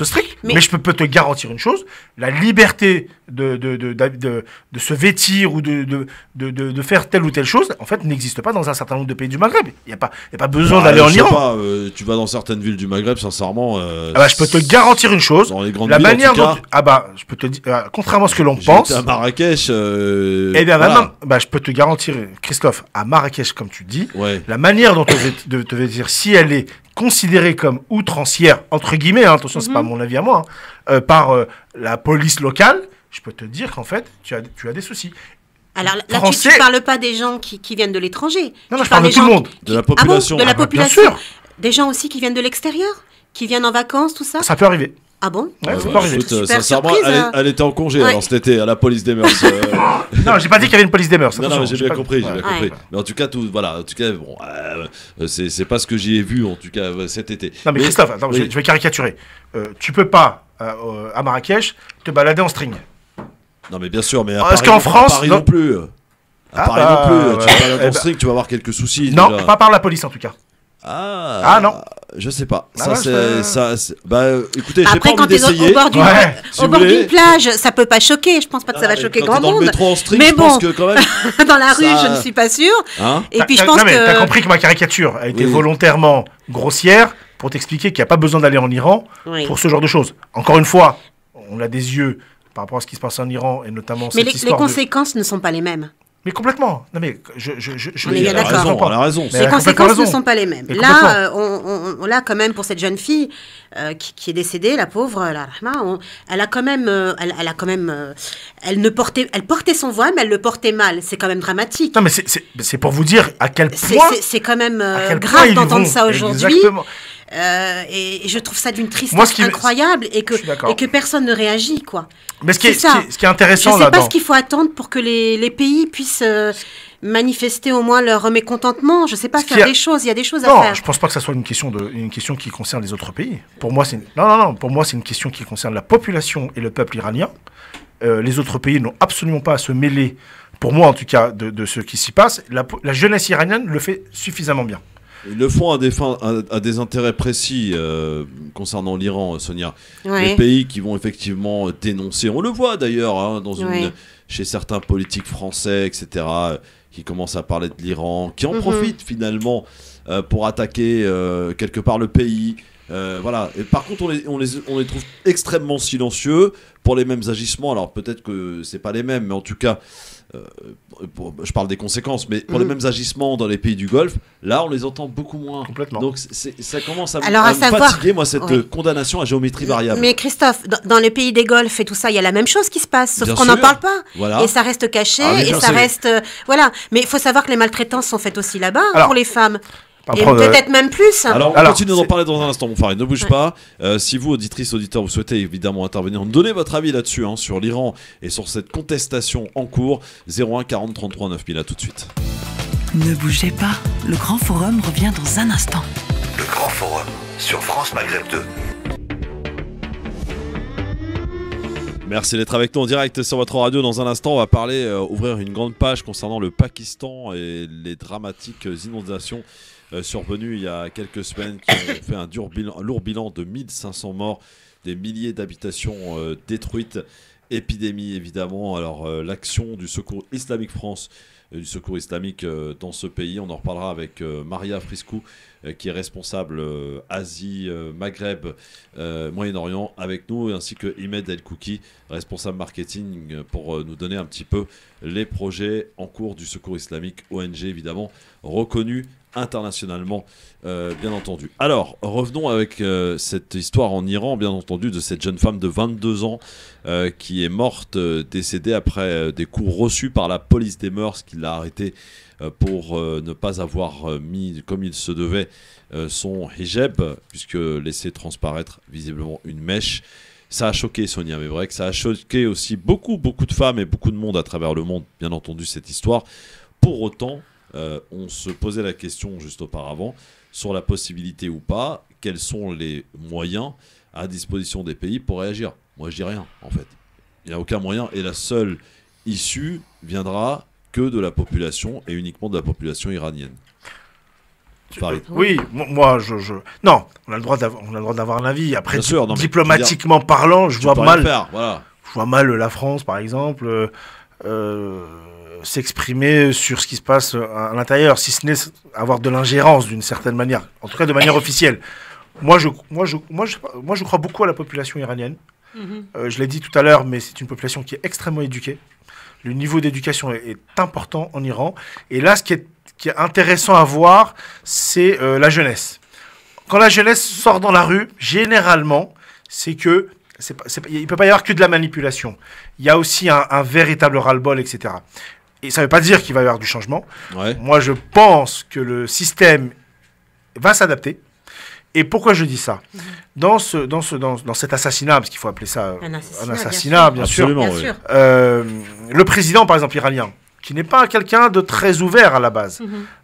strict. Mais je peux te garantir une chose, la liberté de se vêtir ou de faire telle ou telle chose, en fait, n'existe pas dans un certain nombre de pays du Maghreb. Il n'y a pas besoin d'aller en Iran. Tu vas dans certaines villes du Maghreb, sincèrement... je peux te garantir une chose. Dans les grandes la villes, manière en tout cas, je peux te dire, contrairement à ce que l'on pense... à Marrakech... je peux te garantir, Christophe, à Marrakech, comme tu dis, la manière dont te vêtir, si elle est considérée comme outrancière, entre guillemets, attention, c'est pas mon avis à moi, par la police locale, je peux te dire qu'en fait, tu as des soucis. Alors là, tu ne parles pas des gens qui viennent de l'étranger. Non, je parle de tout le monde. De la population. De la population. Bien sûr. Des gens aussi qui viennent de l'extérieur, qui viennent en vacances, tout ça. Ça peut arriver. Ah bon? Ça peut arriver. Sincèrement, elle était en congé alors cet été à la police des mœurs. Non, j'ai pas dit qu'il y avait une police des mœurs. Non, j'ai bien compris. Mais en tout cas, c'est pas ce que j'y ai vu en tout cas cet été. Non, mais Christophe, attends, je vais caricaturer. Tu peux pas à Marrakech te balader en string. Non, mais bien sûr, mais à Paris non plus. À Paris non plus. Tu vas balader en string, tu vas avoir quelques soucis. Non, pas par la police en tout cas. Ah non, je sais pas. Écoutez, après, quand t'es au bord d'une plage, ça peut pas choquer. Je pense pas que ça va choquer grand monde. Dans le métro en string, mais je pense que quand même. Dans la rue, je ne suis pas sûre. Et puis je pense que. T'as compris que ma caricature a été volontairement grossière pour t'expliquer qu'il n'y a pas besoin d'aller en Iran pour ce genre de choses. Encore une fois, on a des yeux par rapport à ce qui se passe en Iran et notamment. Mais les conséquences ne sont pas les mêmes. Mais complètement. Non mais on est bien d'accord. Elle a raison. Les conséquences ne sont pas les mêmes. Là, on a quand même pour cette jeune fille qui est décédée, la pauvre, elle portait son voile, mais elle le portait mal. C'est quand même dramatique. Non mais c'est pour vous dire à quel point. C'est quand même grave d'entendre ça aujourd'hui. Exactement. Et je trouve ça d'une tristesse incroyable et que personne ne réagit, quoi. Mais ce qui est intéressant là-dedans, je ne sais pas ce qu'il faut attendre pour que les pays puissent manifester au moins leur mécontentement. Je ne sais pas, faire des choses. Il y a des choses à faire. Je ne pense pas que ça soit une question qui concerne les autres pays. Pour moi, c'est une question qui concerne la population et le peuple iranien. Les autres pays n'ont absolument pas à se mêler pour moi en tout cas, de ce qui s'y passe, la jeunesse iranienne le fait suffisamment bien. Ils le font à des intérêts précis concernant l'Iran, Sonia. Ouais. Les pays qui vont effectivement dénoncer, on le voit d'ailleurs hein, chez certains politiques français, etc., qui commencent à parler de l'Iran, qui en profitent finalement pour attaquer quelque part le pays. Voilà. Et par contre, on les trouve extrêmement silencieux pour les mêmes agissements. Alors peut-être que c'est pas les mêmes, mais en tout cas, je parle des conséquences, mais pour les mêmes agissements dans les pays du Golfe, là, on les entend beaucoup moins. Complètement. Donc ça commence à Alors, me fatiguer, moi, cette condamnation à géométrie variable. Mais Christophe, dans les pays des Golfe et tout ça, il y a la même chose qui se passe, sauf Bien qu'on sûr. n'en parle pas. Voilà. Et ça reste caché, mais et ça reste... voilà. Mais il faut savoir que les maltraitances sont faites aussi là-bas pour les femmes. Et peut-être même plus. Alors, on continue d'en parler dans un instant, mon frère. Ne bouge pas. Si vous, auditrices, auditeurs, vous souhaitez évidemment intervenir, donner votre avis là-dessus, hein, sur l'Iran et sur cette contestation en cours, 01 40 33 9000. À tout de suite. Ne bougez pas, le Grand Forum revient dans un instant. Le Grand Forum sur France Maghreb 2. Merci d'être avec nous en direct sur votre radio. Dans un instant, on va parler, ouvrir une grande page concernant le Pakistan et les dramatiques inondations survenues il y a quelques semaines qui ont fait un lourd bilan de 1500 morts, des milliers d'habitations détruites, épidémie évidemment. Alors l'action du Secours Islamique France, du Secours Islamique dans ce pays, on en reparlera avec Maria Friscou, qui est responsable Asie, Maghreb, Moyen-Orient avec nous, ainsi que Imed El Kouki, responsable marketing, pour nous donner un petit peu les projets en cours du Secours Islamique, ONG évidemment, reconnu internationalement, bien entendu. Alors, revenons avec cette histoire en Iran, bien entendu, de cette jeune femme de 22 ans qui est morte, décédée après des coups reçus par la police des mœurs, qui l'a arrêtée pour ne pas avoir mis, comme il se devait, son hijab, puisque laissé transparaître visiblement une mèche. Ça a choqué Sonia, mais vrai que ça a choqué aussi beaucoup de femmes et beaucoup de monde à travers le monde, bien entendu, cette histoire. Pour autant, on se posait la question juste auparavant sur la possibilité ou pas, quels sont les moyens à disposition des pays pour réagir. Moi je dis rien en fait, il n'y a aucun moyen, et la seule issue viendra que de la population, et uniquement de la population iranienne. Farid. Oui, moi non, on a le droit d'avoir un avis. Après, bien sûr, non, diplomatiquement parlant, je vois mal la France par exemple s'exprimer sur ce qui se passe à l'intérieur, si ce n'est avoir de l'ingérence d'une certaine manière, en tout cas de manière officielle. Moi, je crois beaucoup à la population iranienne. Je l'ai dit tout à l'heure, mais c'est une population qui est extrêmement éduquée. Le niveau d'éducation est important en Iran. Et là, ce qui est intéressant à voir, c'est la jeunesse. Quand la jeunesse sort dans la rue, généralement, c'est que il ne peut pas y avoir que de la manipulation. Il y a aussi un véritable ras-le-bol, etc. Et ça ne veut pas dire qu'il va y avoir du changement. Ouais. Moi, je pense que le système va s'adapter. Et pourquoi je dis ça ? Dans cet assassinat, parce qu'il faut appeler ça un assassinat, bien sûr. Absolument, oui. Le président, par exemple, iranien, qui n'est pas quelqu'un de très ouvert à la base,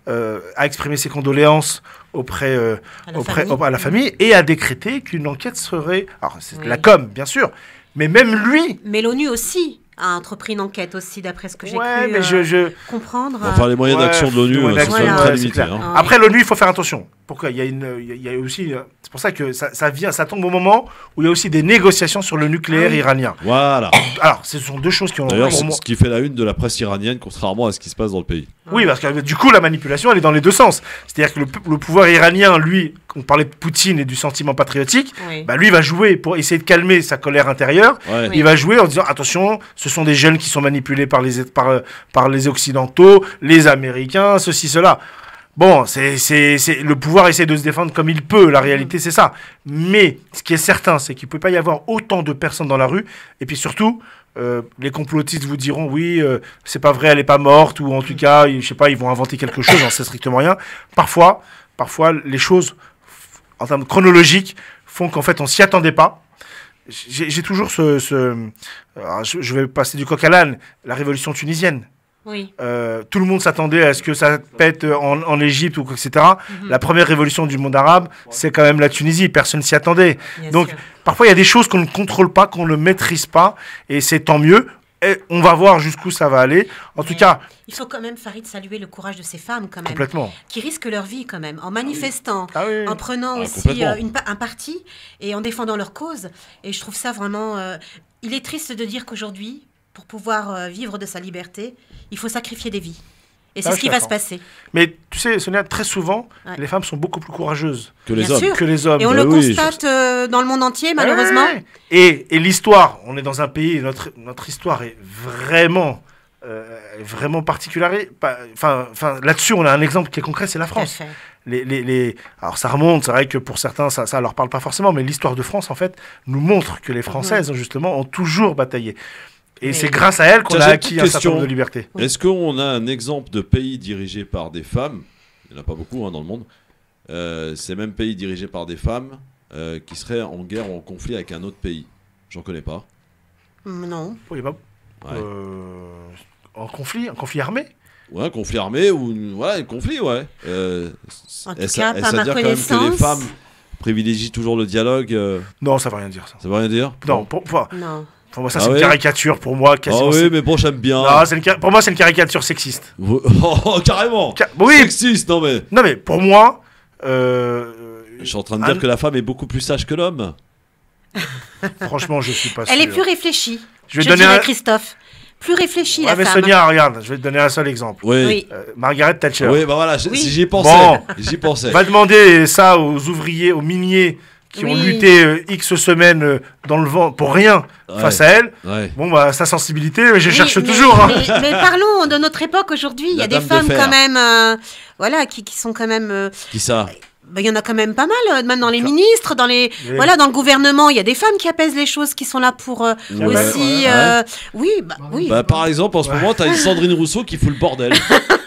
a exprimé ses condoléances à la famille et a décrété qu'une enquête serait... Alors, c'est la com, bien sûr, mais même lui... Mais l'ONU aussi a entrepris une enquête aussi, d'après ce que j'ai cru comprendre. Enfin, les moyens d'action de l'ONU sont très limités. Hein. Après, l'ONU, il faut faire attention. Pourquoi ? Il y a aussi... C'est pour ça que ça tombe au moment où il y a aussi des négociations sur le nucléaire iranien. Voilà. Alors, ce sont deux choses qui ont... D'ailleurs, ce qui fait la une de la presse iranienne, contrairement à ce qui se passe dans le pays. Oui, parce que du coup, la manipulation, elle est dans les deux sens. C'est-à-dire que le pouvoir iranien, lui, on parlait de Poutine et du sentiment patriotique, bah lui va jouer pour essayer de calmer sa colère intérieure. Ouais. Il va jouer en disant, attention, ce sont des jeunes qui sont manipulés par les Occidentaux, les Américains, ceci, cela. Bon, le pouvoir essaie de se défendre comme il peut, la réalité c'est ça. Mais ce qui est certain, c'est qu'il ne peut pas y avoir autant de personnes dans la rue, et puis surtout... les complotistes vous diront oui, c'est pas vrai, elle est pas morte, ou en tout cas, je sais pas, ils vont inventer quelque chose, j'en sais strictement rien. Parfois, les choses, en termes chronologiques, font qu'en fait, on s'y attendait pas. J'ai toujours je vais passer du coq à l'âne, la révolution tunisienne. Oui. Tout le monde s'attendait à ce que ça pète en Égypte, ou etc. La première révolution du monde arabe, c'est quand même la Tunisie. Personne s'y attendait. Donc, parfois, il y a des choses qu'on ne contrôle pas, qu'on ne maîtrise pas, et c'est tant mieux. on va voir jusqu'où ça va aller. En tout cas... Il faut quand même, Farid, saluer le courage de ces femmes, quand même. Complètement. Qui risquent leur vie, quand même, en manifestant, oui. en prenant aussi un parti et en défendant leur cause. Et je trouve ça vraiment... il est triste de dire qu'aujourd'hui, pour pouvoir vivre de sa liberté, il faut sacrifier des vies. Et c'est ce qui va se passer. Mais tu sais, Sonia, très souvent, les femmes sont beaucoup plus courageuses que les hommes. Que les hommes. Et on le constate dans le monde entier, malheureusement. Et l'histoire, on est dans un pays, notre histoire est vraiment particulière. Enfin, là-dessus, on a un exemple qui est concret, c'est la France. Alors ça remonte, c'est vrai que pour certains, ça leur parle pas forcément, mais l'histoire de France, en fait, nous montre que les Françaises, justement, ont toujours bataillé. Et c'est grâce à elles qu'on a acquis un certain nombre de libertés. Est-ce qu'on a un exemple de pays dirigé par des femmes? Il n'y en a pas beaucoup dans le monde. Ces mêmes pays dirigés par des femmes qui seraient en guerre ou en conflit avec un autre pays. J'en connais pas. Non. En conflit armé? Ouais, un conflit armé ou un conflit, ouais. En tout cas, pas ma dire connaissance. quand même que les femmes privilégient toujours le dialogue. Non, ça veut rien dire ça. Ça veut rien dire? Non, non. Pour moi, ça, c'est une caricature. Pour moi, quasiment. Ah oui, mais bon, j'aime bien. Non, pour moi, c'est une caricature sexiste. Oh, carrément. Oui. Sexiste, non mais. Non, mais pour moi. Je suis en train de dire que la femme est beaucoup plus sage que l'homme. Franchement, je suis pas sûr. Elle est plus réfléchie. Je dirais à Christophe. Plus réfléchie, la mais femme. Sonia, regarde, je vais te donner un seul exemple. Oui. Margaret Thatcher. Oui, bah voilà, j'y pensais. Bon, j'y pensais. Va demander ça aux ouvriers, aux miniers qui ont lutté X semaines dans le vent pour rien face à elle. Bon, bah, sa sensibilité, je cherche toujours. Mais parlons de notre époque aujourd'hui. Il y a des femmes quand même, qui sont quand même. Qui ça? Il y en a quand même pas mal, même dans les ministres, dans les dans le gouvernement, il y a des femmes qui apaisent les choses, qui sont là pour aussi. Oui. Par exemple, en ce moment, t'as une Sandrine Rousseau qui fout le bordel.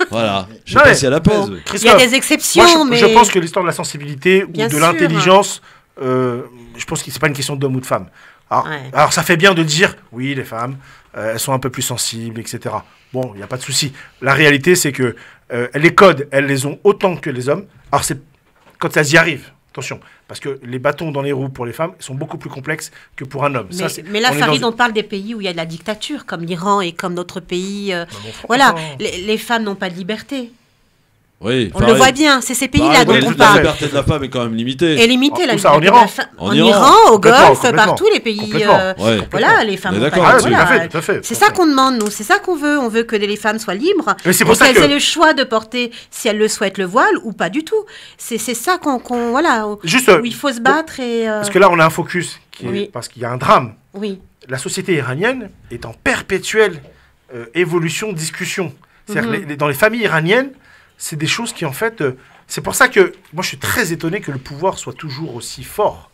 Voilà. Je sais pas si elle apaise. Il y a des exceptions, moi, je pense que l'histoire de la sensibilité ou de l'intelligence, je pense que c'est pas une question d'homme ou de femme. Alors ça fait bien de dire oui, les femmes, elles sont un peu plus sensibles, etc. Bon, il n'y a pas de souci. La réalité, c'est que les codes, elles les ont autant que les hommes. Alors c'est quand elles y arrivent, attention, parce que les bâtons dans les roues pour les femmes sont beaucoup plus complexes que pour un homme. Mais là, Farid, on parle des pays où il y a de la dictature, comme l'Iran et comme d'autres pays. Voilà, les femmes n'ont pas de liberté. Oui, on le voit bien, c'est ces pays-là dont on parle. La liberté de la femme est quand même limitée. Et limitée, la liberté de la femme. En Iran, au Golfe, partout les pays. Voilà, les femmes. C'est ça qu'on demande, nous. C'est ça qu'on veut. On veut que les femmes soient libres. Qu'elles aient le choix de porter, si elles le souhaitent, le voile ou pas du tout. C'est ça où il faut se battre. Parce que là, on a un focus, parce qu'il y a un drame. Oui. La société iranienne est en perpétuelle évolution, discussion. C'est-à-dire que dans les familles iraniennes, c'est des choses qui, en fait... c'est pour ça que moi, je suis très étonné que le pouvoir soit toujours aussi fort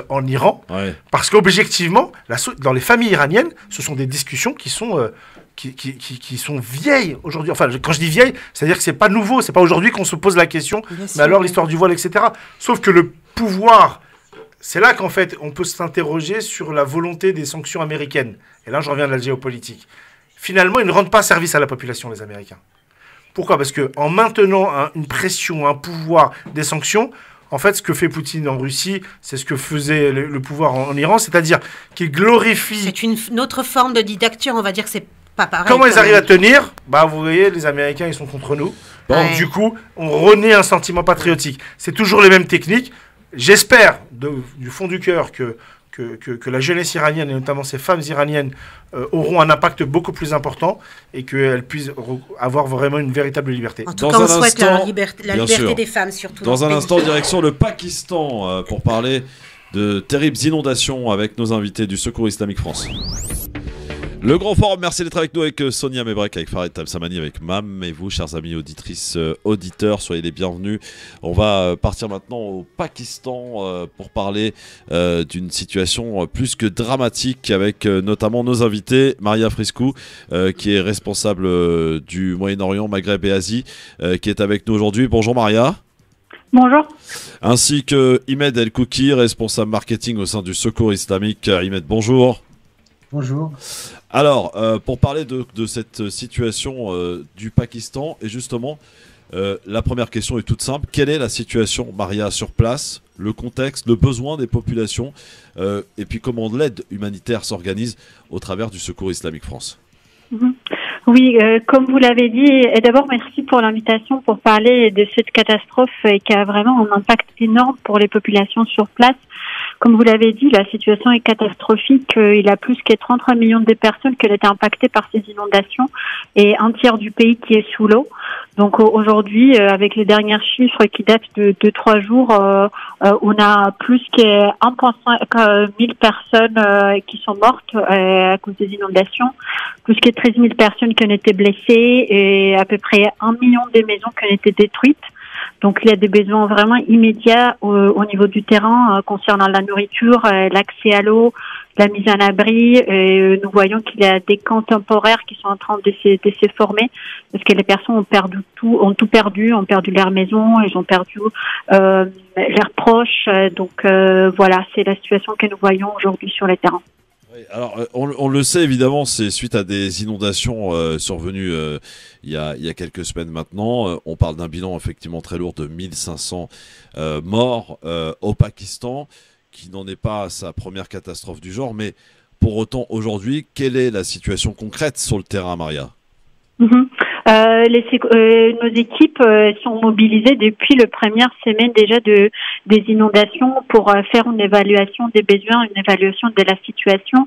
en Iran. Parce qu'objectivement, dans les familles iraniennes, ce sont des discussions qui sont vieilles aujourd'hui. Enfin, quand je dis vieilles, c'est-à-dire que c'est pas nouveau. C'est pas aujourd'hui qu'on se pose la question. Mais alors, l'histoire du voile, etc. Sauf que le pouvoir... C'est là qu'en fait, on peut s'interroger sur la volonté des sanctions américaines. Et là, je reviens de la géopolitique. Finalement, ils ne rendent pas service à la population, les Américains. Pourquoi? Parce qu'en maintenant une pression, un pouvoir, des sanctions, en fait, ce que fait Poutine en Russie, c'est ce que faisait le pouvoir en Iran, c'est-à-dire qu'il glorifie... C'est une autre forme de dictature, on va dire que c'est pas pareil. Comment ils arrivent à tenir? Vous voyez, les Américains, ils sont contre nous. Donc, du coup, on renaît un sentiment patriotique. C'est toujours les mêmes techniques. J'espère, du fond du cœur, que la jeunesse iranienne, et notamment ces femmes iraniennes, auront un impact beaucoup plus important et qu'elles puissent avoir vraiment une véritable liberté. En tout cas, on souhaite la liberté des femmes, surtout. Dans un instant, direction le Pakistan, pour parler de terribles inondations avec nos invités du Secours Islamique France. Le Grand Forum, merci d'être avec nous, avec Sonia Mebrek, avec Farid Tamsamani, avec Mam, et vous, chers amis auditrices, auditeurs, soyez les bienvenus. On va partir maintenant au Pakistan pour parler d'une situation plus que dramatique avec notamment nos invités, Maria Friscou, qui est responsable du Moyen-Orient, Maghreb et Asie, qui est avec nous aujourd'hui. Bonjour Maria. Bonjour. Ainsi que Imed El Kouki, responsable marketing au sein du Secours Islamique. Imed, bonjour. Bonjour. Alors, pour parler de cette situation du Pakistan, et justement, la première question est toute simple. Quelle est la situation, Maria, sur place, le contexte, le besoin des populations, et puis comment l'aide humanitaire s'organise au travers du Secours Islamique France? Oui, comme vous l'avez dit, et d'abord merci pour l'invitation pour parler de cette catastrophe qui a vraiment un impact énorme pour les populations sur place. Comme vous l'avez dit, la situation est catastrophique. Il y a plus que 33 millions de personnes qui ont été impactées par ces inondations et un tiers du pays qui est sous l'eau. Donc aujourd'hui, avec les derniers chiffres qui datent de 3 jours, on a plus que 1,5 000 personnes qui sont mortes à cause des inondations, plus que 13 000 personnes qui ont été blessées et à peu près 1 million de maisons qui ont été détruites. Donc il y a des besoins vraiment immédiats au niveau du terrain concernant la nourriture, l'accès à l'eau, la mise en abri. Nous voyons qu'il y a des camps temporaires qui sont en train de se former parce que les personnes ont tout perdu, ont perdu leur maison, ils ont perdu leurs proches. Donc voilà, c'est la situation que nous voyons aujourd'hui sur le terrain. Alors, on le sait évidemment, c'est suite à des inondations survenues il y a quelques semaines maintenant. On parle d'un bilan effectivement très lourd de 1500 morts au Pakistan, qui n'en est pas à sa première catastrophe du genre. Mais pour autant, aujourd'hui, quelle est la situation concrète sur le terrain, Maria? Nos équipes sont mobilisées depuis la première semaine déjà des inondations pour faire une évaluation des besoins, une évaluation de la situation.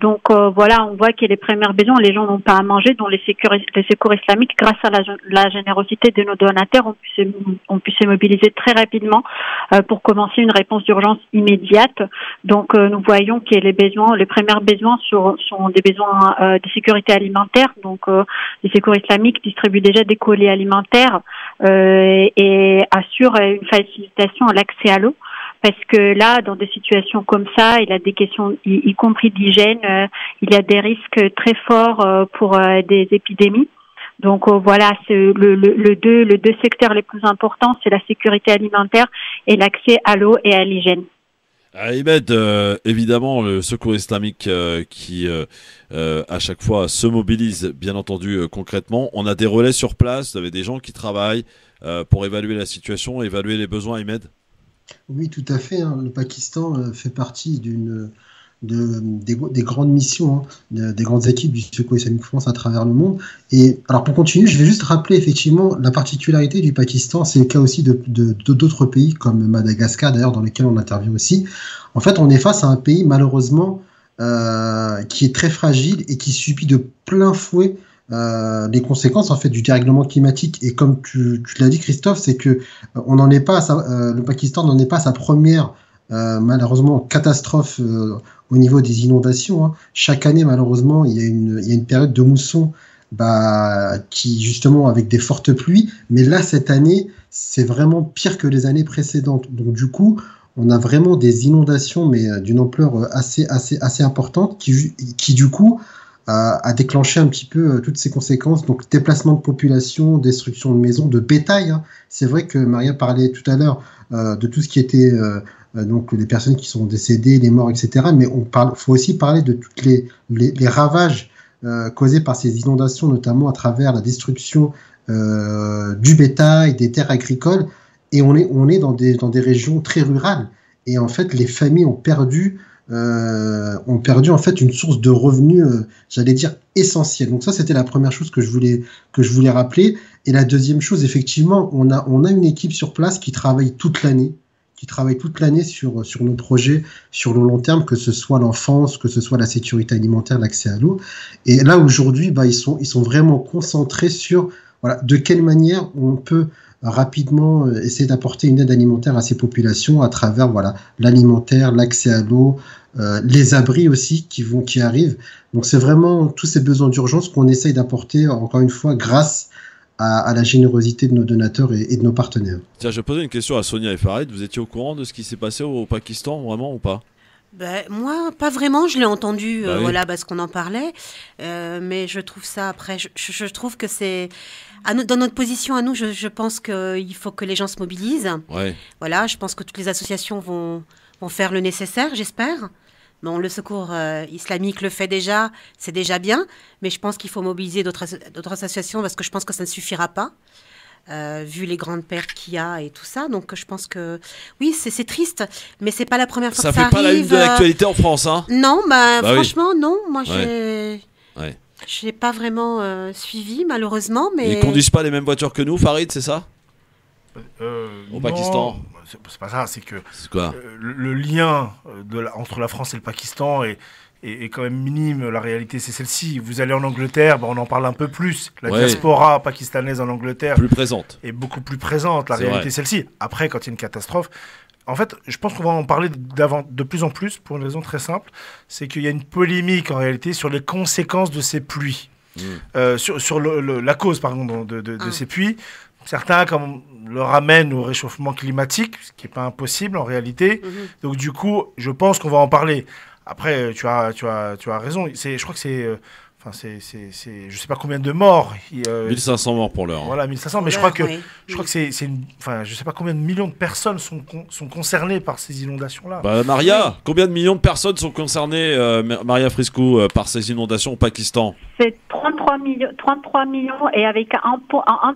Donc voilà, on voit que les premiers besoins, les gens n'ont pas à manger, dont les secours islamiques, grâce à la générosité de nos donateurs, ont pu se mobiliser très rapidement pour commencer une réponse d'urgence immédiate. Donc nous voyons que les premiers besoins sont des besoins de sécurité alimentaire. Donc les secours islamiques distribuent déjà des colis alimentaires et assurent une facilitation à l'accès à l'eau. Parce que là, dans des situations comme ça, il y a des questions, y compris d'hygiène, il y a des risques très forts pour des épidémies. Donc voilà, c'est le deux secteurs les plus importants, c'est la sécurité alimentaire et l'accès à l'eau et à l'hygiène. Ahmed, évidemment, le secours islamique qui, à chaque fois, se mobilise, bien entendu, concrètement. On a des relais sur place, vous avez des gens qui travaillent pour évaluer la situation, évaluer les besoins, Ahmed? Oui, tout à fait. Le Pakistan fait partie des grandes missions, des grandes équipes du Secours islamique France à travers le monde. Et alors pour continuer, je vais juste rappeler effectivement la particularité du Pakistan, c'est le cas aussi d'autres pays comme Madagascar d'ailleurs dans lesquels on intervient aussi. En fait, on est face à un pays malheureusement qui est très fragile et qui subit de plein fouet les conséquences en fait du dérèglement climatique. Et comme tu l'as dit Christophe, c'est que le Pakistan n'en est pas à sa première malheureusement catastrophe au niveau des inondations. Chaque année malheureusement il y a une période de mousson qui justement avec des fortes pluies, mais là cette année c'est vraiment pire que les années précédentes. Donc du coup on a vraiment des inondations mais d'une ampleur assez importante qui du coup a déclenché un petit peu toutes ces conséquences, donc déplacement de population, destruction de maisons, de bétail. C'est vrai que Maria parlait tout à l'heure de tout ce qui était donc les personnes qui sont décédées, les morts, etc. Mais faut aussi parler de tous les ravages causés par ces inondations, notamment à travers la destruction du bétail, des terres agricoles. Et on est dans des régions très rurales. Et en fait, les familles ont perdu en fait une source de revenus, j'allais dire essentielle. Donc ça, c'était la première chose que je voulais rappeler. Et la deuxième chose, effectivement, on a une équipe sur place qui travaille toute l'année, sur nos projets sur le long terme, que ce soit l'enfance, que ce soit la sécurité alimentaire, l'accès à l'eau. Et là aujourd'hui, ils sont vraiment concentrés sur de quelle manière on peut rapidement essayer d'apporter une aide alimentaire à ces populations à travers l'alimentaire, l'accès à l'eau, les abris aussi qui arrivent. Donc c'est vraiment tous ces besoins d'urgence qu'on essaye d'apporter encore une fois grâce à la générosité de nos donateurs et de nos partenaires. Tiens, je vais poser une question à Sonia et Farid. Vous étiez au courant de ce qui s'est passé au Pakistan, vraiment ou pas? Moi, pas vraiment, je l'ai entendu, parce qu'on en parlait, mais je trouve ça, après, je trouve que c'est, dans notre position à nous, je pense qu'il faut que les gens se mobilisent. Ouais. Voilà, je pense que toutes les associations vont faire le nécessaire, j'espère. Bon, le secours islamique le fait déjà, c'est déjà bien, mais je pense qu'il faut mobiliser d'autres associations parce que je pense que ça ne suffira pas. Vu les grandes pertes qu'il y a et tout ça, donc je pense que oui, c'est triste, mais c'est pas la première fois que ça arrive. Ça fait pas la une de l'actualité en France, hein? Non, franchement, oui. Non. Moi, Je n'ai pas vraiment suivi, malheureusement. Mais... Ils ne conduisent pas les mêmes voitures que nous, Farid, c'est ça? Au Pakistan. C'est pas ça, c'est que quoi le lien entre la France et le Pakistan est quand même minime. La réalité, c'est celle-ci. Vous allez en Angleterre, on en parle un peu plus. La diaspora pakistanaise en Angleterre plus présente. Est beaucoup plus présente. La réalité, c'est celle-ci. Après, quand il y a une catastrophe, en fait, je pense qu'on va en parler de plus en plus pour une raison très simple, c'est qu'il y a une polémique en réalité sur les conséquences de ces pluies, sur la cause pardon de ces pluies. Certains le ramènent au réchauffement climatique, ce qui n'est pas impossible en réalité. Donc du coup, je pense qu'on va en parler. Après, tu as raison. Je crois que c'est... je sais pas combien de morts. 1500 morts pour l'heure. Voilà, 1500. Mais je crois que c'est je sais pas combien de millions de personnes sont concernées par ces inondations-là. Maria, combien de millions de personnes sont concernées, Maria Friscou, par ces inondations au Pakistan? C'est 33 millions et avec un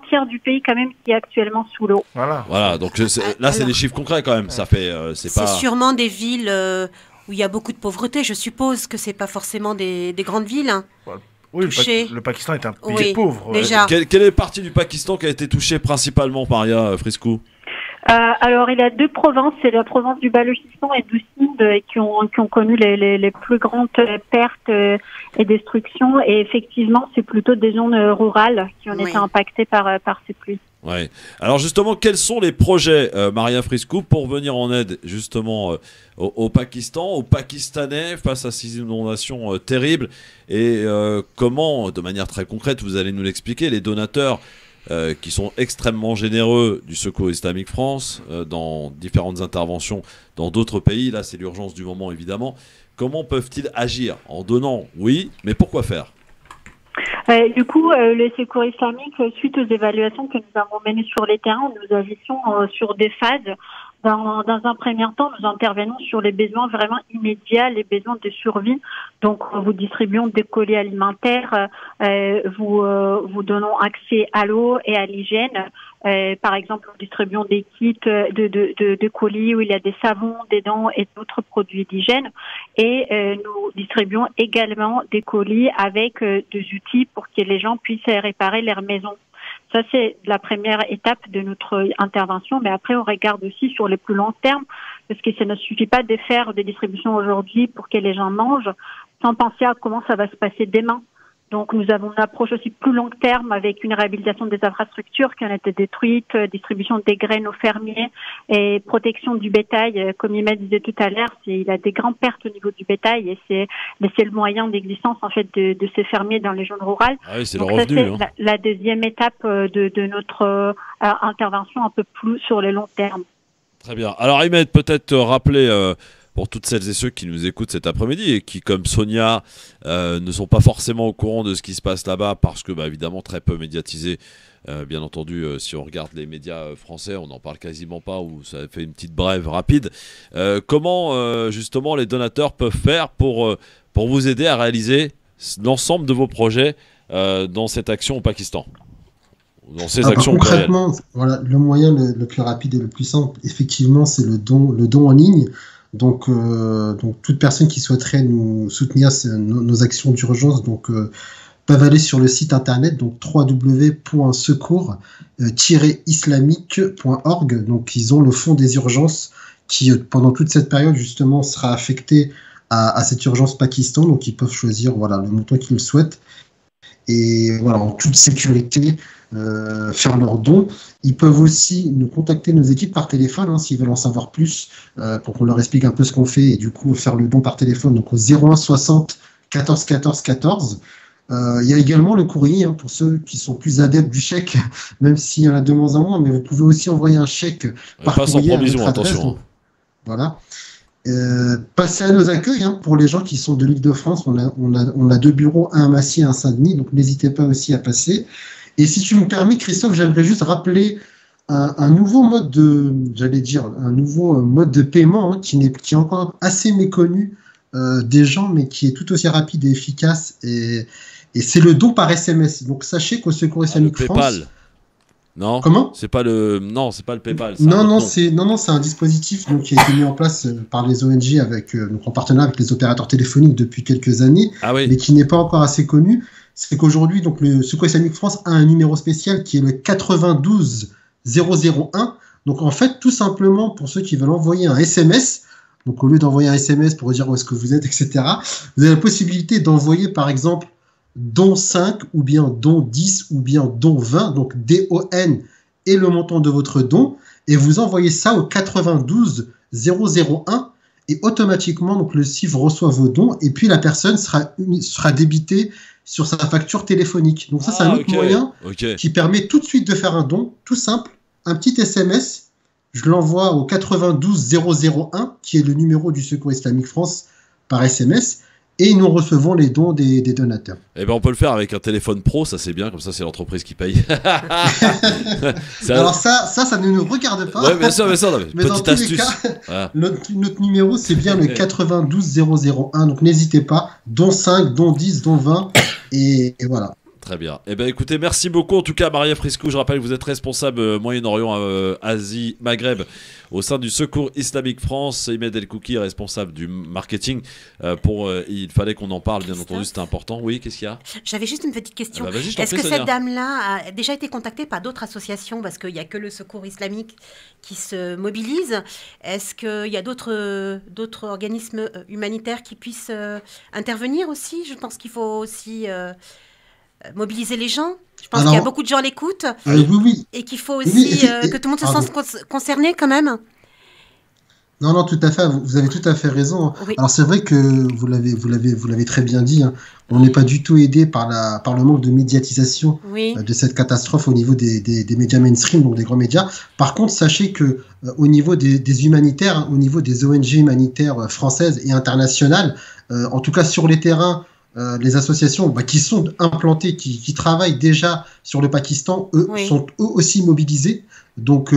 tiers du pays quand même qui est actuellement sous l'eau. Voilà. Donc là, c'est des chiffres concrets quand même. Ça fait, c'est sûrement des villes où il y a beaucoup de pauvreté. Je suppose que c'est pas forcément des grandes villes. Hein. Oui, le Pakistan est un pays pauvre. Déjà. Quelle est partie du Pakistan qui a été touchée principalement, Maria Friscou? Alors, il y a deux provinces, c'est la province du Balochistan et du Sindh qui ont connu les plus grandes pertes et destructions. Et effectivement, c'est plutôt des zones rurales qui ont été impactées par ces pluies. Ouais. Alors justement, quels sont les projets, Maria Friscou, pour venir en aide justement au Pakistan, aux Pakistanais face à ces inondations terribles, et comment, de manière très concrète, vous allez nous l'expliquer, les donateurs qui sont extrêmement généreux du Secours Islamique France dans différentes interventions dans d'autres pays, là c'est l'urgence du moment évidemment, comment peuvent-ils agir? En donnant, oui, mais pourquoi faire? Du coup, le Secours Islamique, suite aux évaluations que nous avons menées sur les terrains, nous agissons sur des phases. Dans un premier temps, nous intervenons sur les besoins vraiment immédiats, les besoins de survie. Donc, vous distribuons des colis alimentaires, vous donnons accès à l'eau et à l'hygiène. Par exemple, nous distribuons des kits de colis où il y a des savons, des dents et d'autres produits d'hygiène. Et nous distribuons également des colis avec des outils pour que les gens puissent réparer leur maison. Ça, c'est la première étape de notre intervention. Mais après, on regarde aussi sur les plus longs termes, parce que ça ne suffit pas de faire des distributions aujourd'hui pour que les gens mangent, sans penser à comment ça va se passer demain. Donc, nous avons une approche aussi plus long terme avec une réhabilitation des infrastructures qui ont été détruites, distribution des graines aux fermiers et protection du bétail. Comme Imed disait tout à l'heure, il a des grandes pertes au niveau du bétail et c'est le moyen d'existence en fait de ces fermiers dans les zones rurales. Ah oui, c'est donc le revenu, c'est la deuxième étape de notre intervention un peu plus sur le long terme. Très bien. Alors Imed, peut-être rappeler pour toutes celles et ceux qui nous écoutent cet après-midi et qui, comme Sonia, ne sont pas forcément au courant de ce qui se passe là-bas parce que, évidemment, très peu médiatisé. Bien entendu, si on regarde les médias français, on n'en parle quasiment pas ou ça fait une petite brève rapide. Comment, justement, les donateurs peuvent faire pour vous aider à réaliser l'ensemble de vos projets dans cette action au Pakistan? Dans ces actions concrètement, voilà, le moyen le plus rapide et le plus simple, effectivement, c'est le don en ligne. Donc toute personne qui souhaiterait nous soutenir nos actions d'urgence peuvent aller sur le site internet donc www.secours-islamique.org. Donc ils ont le fonds des urgences qui pendant toute cette période justement sera affecté à cette urgence Pakistan. Donc ils peuvent choisir le montant qu'ils souhaitent et en toute sécurité faire leurs dons. Ils peuvent aussi nous contacter nos équipes par téléphone s'ils veulent en savoir plus pour qu'on leur explique un peu ce qu'on fait et du coup faire le don par téléphone donc au 01 60 14 14 14. Il y a également le courrier pour ceux qui sont plus adeptes du chèque, même s'il y en a de moins en moins, mais vous pouvez aussi envoyer un chèque par courrier à notre adresse. Attention. Voilà. Passez à nos accueils pour les gens qui sont de l'Île-de-France. On a 2 bureaux, un à Massy et un à Saint-Denis, donc n'hésitez pas aussi à passer. Et si tu me permets, Christophe, j'aimerais juste rappeler un nouveau mode de paiement qui est encore assez méconnu des gens, mais qui est tout aussi rapide et efficace. Et c'est le don par SMS. Donc sachez qu'au Secours Islamique France. PayPal. Non. Comment ? C'est pas le PayPal. Non, c'est un dispositif qui a été mis en place par les ONG en partenariat avec les opérateurs téléphoniques depuis quelques années, mais qui n'est pas encore assez connu. c'est qu'aujourd'hui, donc le Secours Islamique France a un numéro spécial qui est le 92 001. Donc en fait, tout simplement pour ceux qui veulent envoyer un SMS, donc au lieu d'envoyer un SMS pour dire où est-ce que vous êtes, etc., vous avez la possibilité d'envoyer par exemple don 5 ou bien don 10 ou bien don 20, donc DON et le montant de votre don, et vous envoyez ça au 92 001 et automatiquement donc le CIF reçoit vos dons et puis la personne sera débitée sur sa facture téléphonique. Donc ça c'est un autre moyen qui permet tout de suite de faire un don, tout simple, un petit SMS, je l'envoie au 92 001 qui est le numéro du Secours Islamique France par SMS. Et nous recevons les dons des donateurs. Eh ben on peut le faire avec un téléphone pro, ça c'est bien, comme ça c'est l'entreprise qui paye. Alors ça ne nous regarde pas. Ouais, bien sûr, non, mais dans tous les cas, voilà. notre numéro c'est bien le 92 001, donc n'hésitez pas, don 5, don 10, don 20, et voilà. Très bien. Eh bien, écoutez, merci beaucoup. En tout cas, Maria Frisco, je rappelle que vous êtes responsable Moyen-Orient, Asie, Maghreb au sein du Secours Islamique France. Imed El Kouki, responsable du marketing. Il fallait qu'on en parle, bien entendu, c'était important. Oui, qu'est-ce qu'il y a? J'avais juste une petite question. Est-ce que cette dame-là a déjà été contactée par d'autres associations? Parce qu'il n'y a que le Secours Islamique qui se mobilise. Est-ce qu'il y a d'autres organismes humanitaires qui puissent intervenir aussi? Je pense qu'il faut aussi... mobiliser les gens. Je pense qu'il y a beaucoup de gens à l'écoute oui. Et qu'il faut aussi que tout le monde se sente concerné quand même. Non, tout à fait. Vous avez tout à fait raison. Oui. Alors c'est vrai que vous l'avez très bien dit. Hein, on n'est pas du tout aidé par le manque de médiatisation de cette catastrophe au niveau des médias mainstream, donc des grands médias. Par contre, sachez que au niveau des humanitaires, au niveau des ONG humanitaires françaises et internationales, en tout cas sur les terrains. Les associations qui sont implantées, qui travaillent déjà sur le Pakistan, sont eux aussi mobilisés. Donc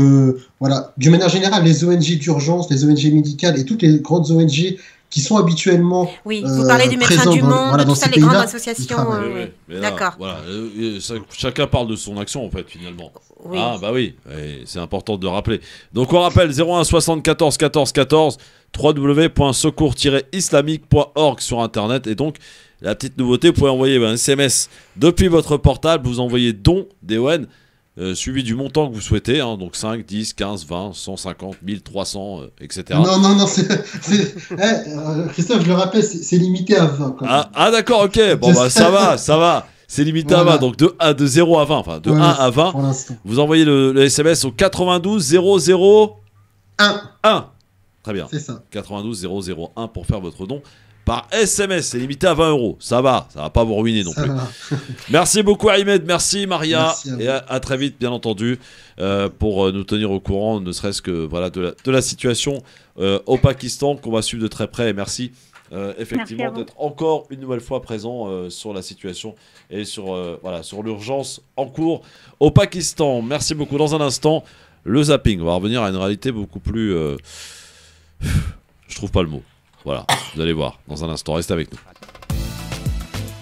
voilà, d'une manière générale, les ONG d'urgence, les ONG médicales et toutes les grandes ONG qui sont habituellement vous parlez du Médecins du Monde, tout ça, les grandes associations. D'accord. Voilà, chacun parle de son action en fait finalement. Oui. Ah bah oui, c'est important de rappeler. Donc on rappelle 01 74 14 14 www.secours-islamique.org sur internet. Et donc la petite nouveauté, vous pouvez envoyer un SMS depuis votre portable, vous envoyez don, DON, suivi du montant que vous souhaitez, hein, donc 5, 10, 15, 20, 150, 1000, 300, etc. Non, Christophe, je le rappelle, c'est limité à 20. Quand même. Ah d'accord, ok, bon bah ça va. C'est limité à 20, donc de 0 à 20, enfin de 1 à 20, vous envoyez le SMS au 92 001. Très bien, c'est ça. 92 001 pour faire votre don par SMS, c'est limité à 20 €. Ça va pas vous ruiner non plus. Merci beaucoup Ahmed, merci Maria, et à très vite bien entendu pour nous tenir au courant, ne serait-ce que voilà, de la situation au Pakistan qu'on va suivre de très près. Et merci effectivement d'être encore une nouvelle fois présent sur la situation et sur l'urgence en cours au Pakistan. Merci beaucoup. Dans un instant, le zapping. On va revenir à une réalité beaucoup plus... je trouve pas le mot. Voilà, vous allez voir dans un instant. Restez avec nous.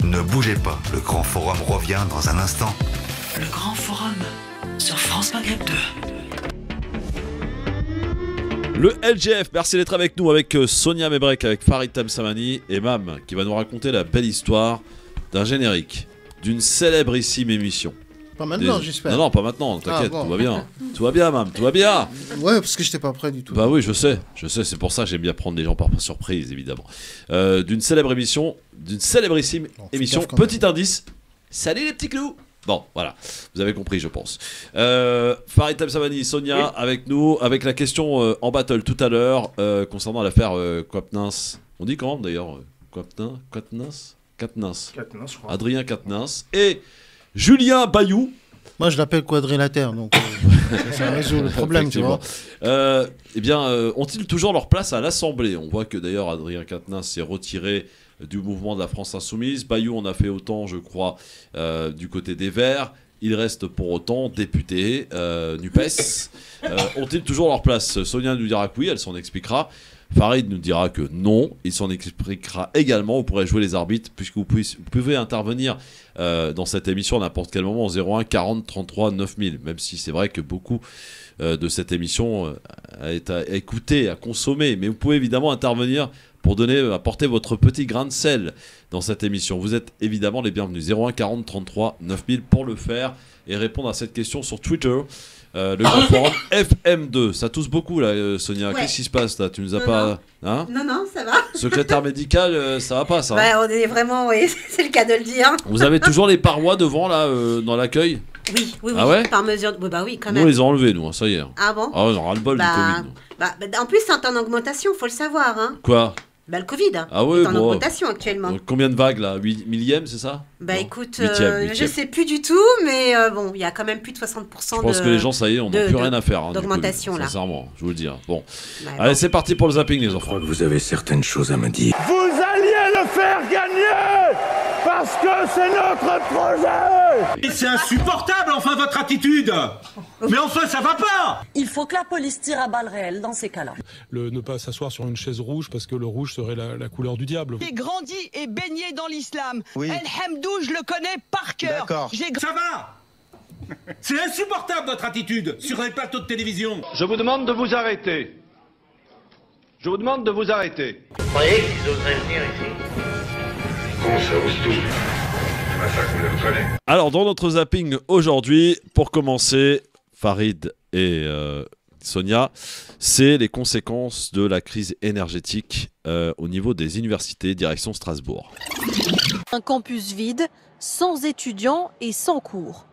Ne bougez pas, le Grand Forum revient dans un instant. Le Grand Forum sur France Maghreb 2. Le LGF, merci d'être avec nous, avec Sonia Mebrek, avec Farid Tamsamani et Mam, qui va nous raconter la belle histoire d'un générique, d'une célébrissime émission. Pas maintenant, j'espère. Non, pas maintenant, t'inquiète, tout va bien. Tout va bien, Mam, tout va bien. Ouais, parce que j'étais pas prêt du tout. Bah oui, je sais, c'est pour ça que j'aime bien prendre les gens par surprise, évidemment. D'une célèbre émission, d'une célébrissime émission. Petit indice, salut les petits clous. Bon, voilà, vous avez compris, je pense. Farid Tamsamani, Sonia, avec nous, avec la question en battle tout à l'heure, concernant l'affaire Quatennens. On dit comment d'ailleurs Quatennens, je crois. Adrien Quatennens et Julien Bayou. Moi, je l'appelle quadrilatère, donc ça résout le problème, tu vois. Eh bien, ont-ils toujours leur place à l'Assemblée? On voit que d'ailleurs Adrien Quatennens s'est retiré du mouvement de la France Insoumise. Bayou en a fait autant, je crois, du côté des Verts. Il reste pour autant député NUPES. Ont-ils toujours leur place? Sonia nous dira que oui, elle s'en expliquera. Farid nous dira que non, il s'en expliquera également. Vous pourrez jouer les arbitres puisque vous pouvez intervenir dans cette émission à n'importe quel moment au 01 40 33 9000. Même si c'est vrai que beaucoup de cette émission a été écoutée, à consommer. Mais vous pouvez évidemment intervenir pour apporter votre petit grain de sel dans cette émission. Vous êtes évidemment les bienvenus. 01 40 33 9000 pour le faire et répondre à cette question sur Twitter. Le grand forum FM2. Ça tousse beaucoup là, Sonia. Ouais. Qu'est-ce qui se passe là? Tu nous as Non, pas. Hein? Non, ça va. Secrétaire médical, ça va pas ça. Ouais, on est vraiment, oui, c'est le cas de le dire. Vous avez toujours les parois devant là, dans l'accueil? Oui, Ah ouais? par mesure. Bah oui, quand Nous, même. on les a enlevés, nous, ça y est. Ah bon? Ah, on aura le bol du Covid. nous. En plus, c'est en augmentation, faut le savoir. Hein. Quoi? Le Covid Ah ouais, est en bon. augmentation actuellement. Combien de vagues là? 8 millième, c'est ça? Écoute, Huitième. je sais plus du tout, mais bon, il y a quand même plus de 60% Je pense que les gens, ça y est, on n'a plus rien à faire. Hein, d'augmentation là. Sincèrement, je vous le dis. Hein. Bon. Allez, c'est parti pour le zapping, les enfants. Je crois que vous avez certaines choses à me dire. Vous alliez le faire gagner parce que c'est notre projet. C'est insupportable, enfin, votre attitude. Mais enfin, ça va pas. Il faut que la police tire à balles réelles dans ces cas-là. Ne pas s'asseoir sur une chaise rouge parce que le rouge serait la couleur du diable. J'ai grandi et baigné dans l'islam. Oui. El Hamdou, je le connais par cœur. D'accord. Ça va. C'est insupportable, votre attitude sur les plateaux de télévision. Je vous demande de vous arrêter. Je vous demande de vous arrêter. Vous croyez qu'ils oseraient venir ici? Bon, ça ose tout. C'est pas ça qu'on les reconnaît. Alors, dans notre zapping aujourd'hui, pour commencer, Farid et Sonia, c'est les conséquences de la crise énergétique au niveau des universités, direction Strasbourg. Un campus vide, sans étudiants et sans cours.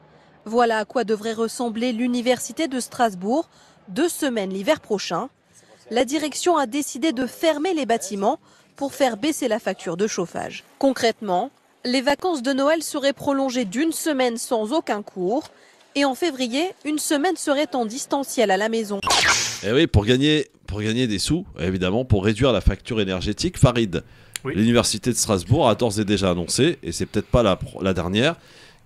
Voilà à quoi devrait ressembler l'université de Strasbourg 2 semaines l'hiver prochain. La direction a décidé de fermer les bâtiments pour faire baisser la facture de chauffage. Concrètement, les vacances de Noël seraient prolongées d'1 semaine sans aucun cours. Et en février, 1 semaine serait en distanciel à la maison. Et oui, pour gagner des sous, évidemment, pour réduire la facture énergétique, Farid, l'université de Strasbourg a d'ores et déjà annoncé, et c'est peut-être pas la dernière,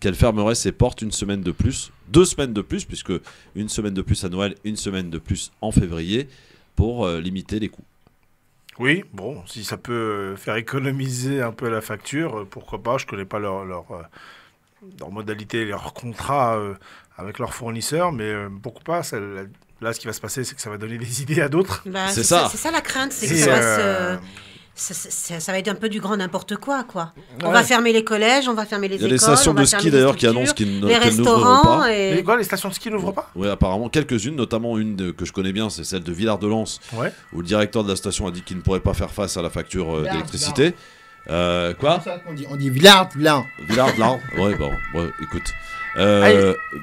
qu'elle fermerait ses portes 1 semaine de plus, 2 semaines de plus, puisque 1 semaine de plus à Noël, 1 semaine de plus en février, pour limiter les coûts. Oui, bon, si ça peut faire économiser un peu la facture, pourquoi pas, je connais pas leur modalité, leur contrat avec leurs fournisseurs, mais pourquoi pas, là ce qui va se passer, c'est que ça va donner des idées à d'autres. C'est ça la crainte, c'est que ça va être un peu du grand n'importe quoi. On va fermer les collèges, on va fermer les écoles. Il y a des stations de ski d'ailleurs qui annoncent qu'elles les restaurants n'ouvriront pas. Et... Les stations de ski n'ouvrent pas? Oui, apparemment quelques-unes, notamment une que je connais bien, c'est celle de Villard-de-Lans, où le directeur de la station a dit qu'il ne pourrait pas faire face à la facture d'électricité. Quoi? On dit Villard. Ouais, écoute.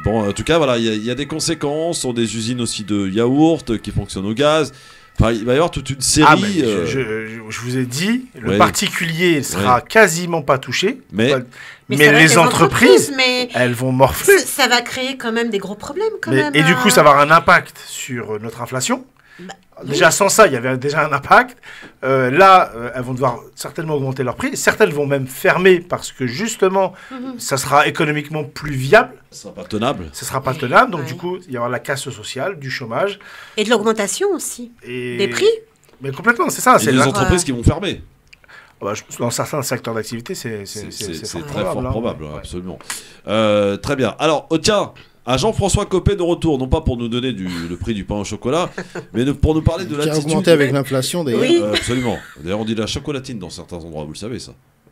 Bon, en tout cas, voilà, il y a des conséquences. Ce sont des usines aussi de yaourt qui fonctionnent au gaz. Enfin, il va y avoir toute une série. Je vous ai dit, le particulier sera quasiment pas touché. Mais les entreprises, elles vont morfler. Ça va créer quand même des gros problèmes. Et du coup, ça va avoir un impact sur notre inflation. Déjà, sans ça, il y avait déjà un impact. Là, elles vont devoir certainement augmenter leur prix. Certaines vont même fermer parce que justement, ça sera économiquement plus viable. Ça sera pas tenable. Ça sera pas tenable. Donc, du coup, il y aura la casse sociale, du chômage. Et de l'augmentation aussi. Des prix. Mais complètement, c'est ça. Et des entreprises qui vont fermer. Dans certains secteurs d'activité, c'est très fort probable, absolument. Très bien. Alors, tiens. À Jean-François Copé de retour, non pas pour nous donner le prix du pain au chocolat, mais pour nous parler de l'attitude. Qui a augmenté avec l'inflation d'ailleurs. Oui. Absolument. D'ailleurs, on dit de la chocolatine dans certains endroits, vous le savez ça.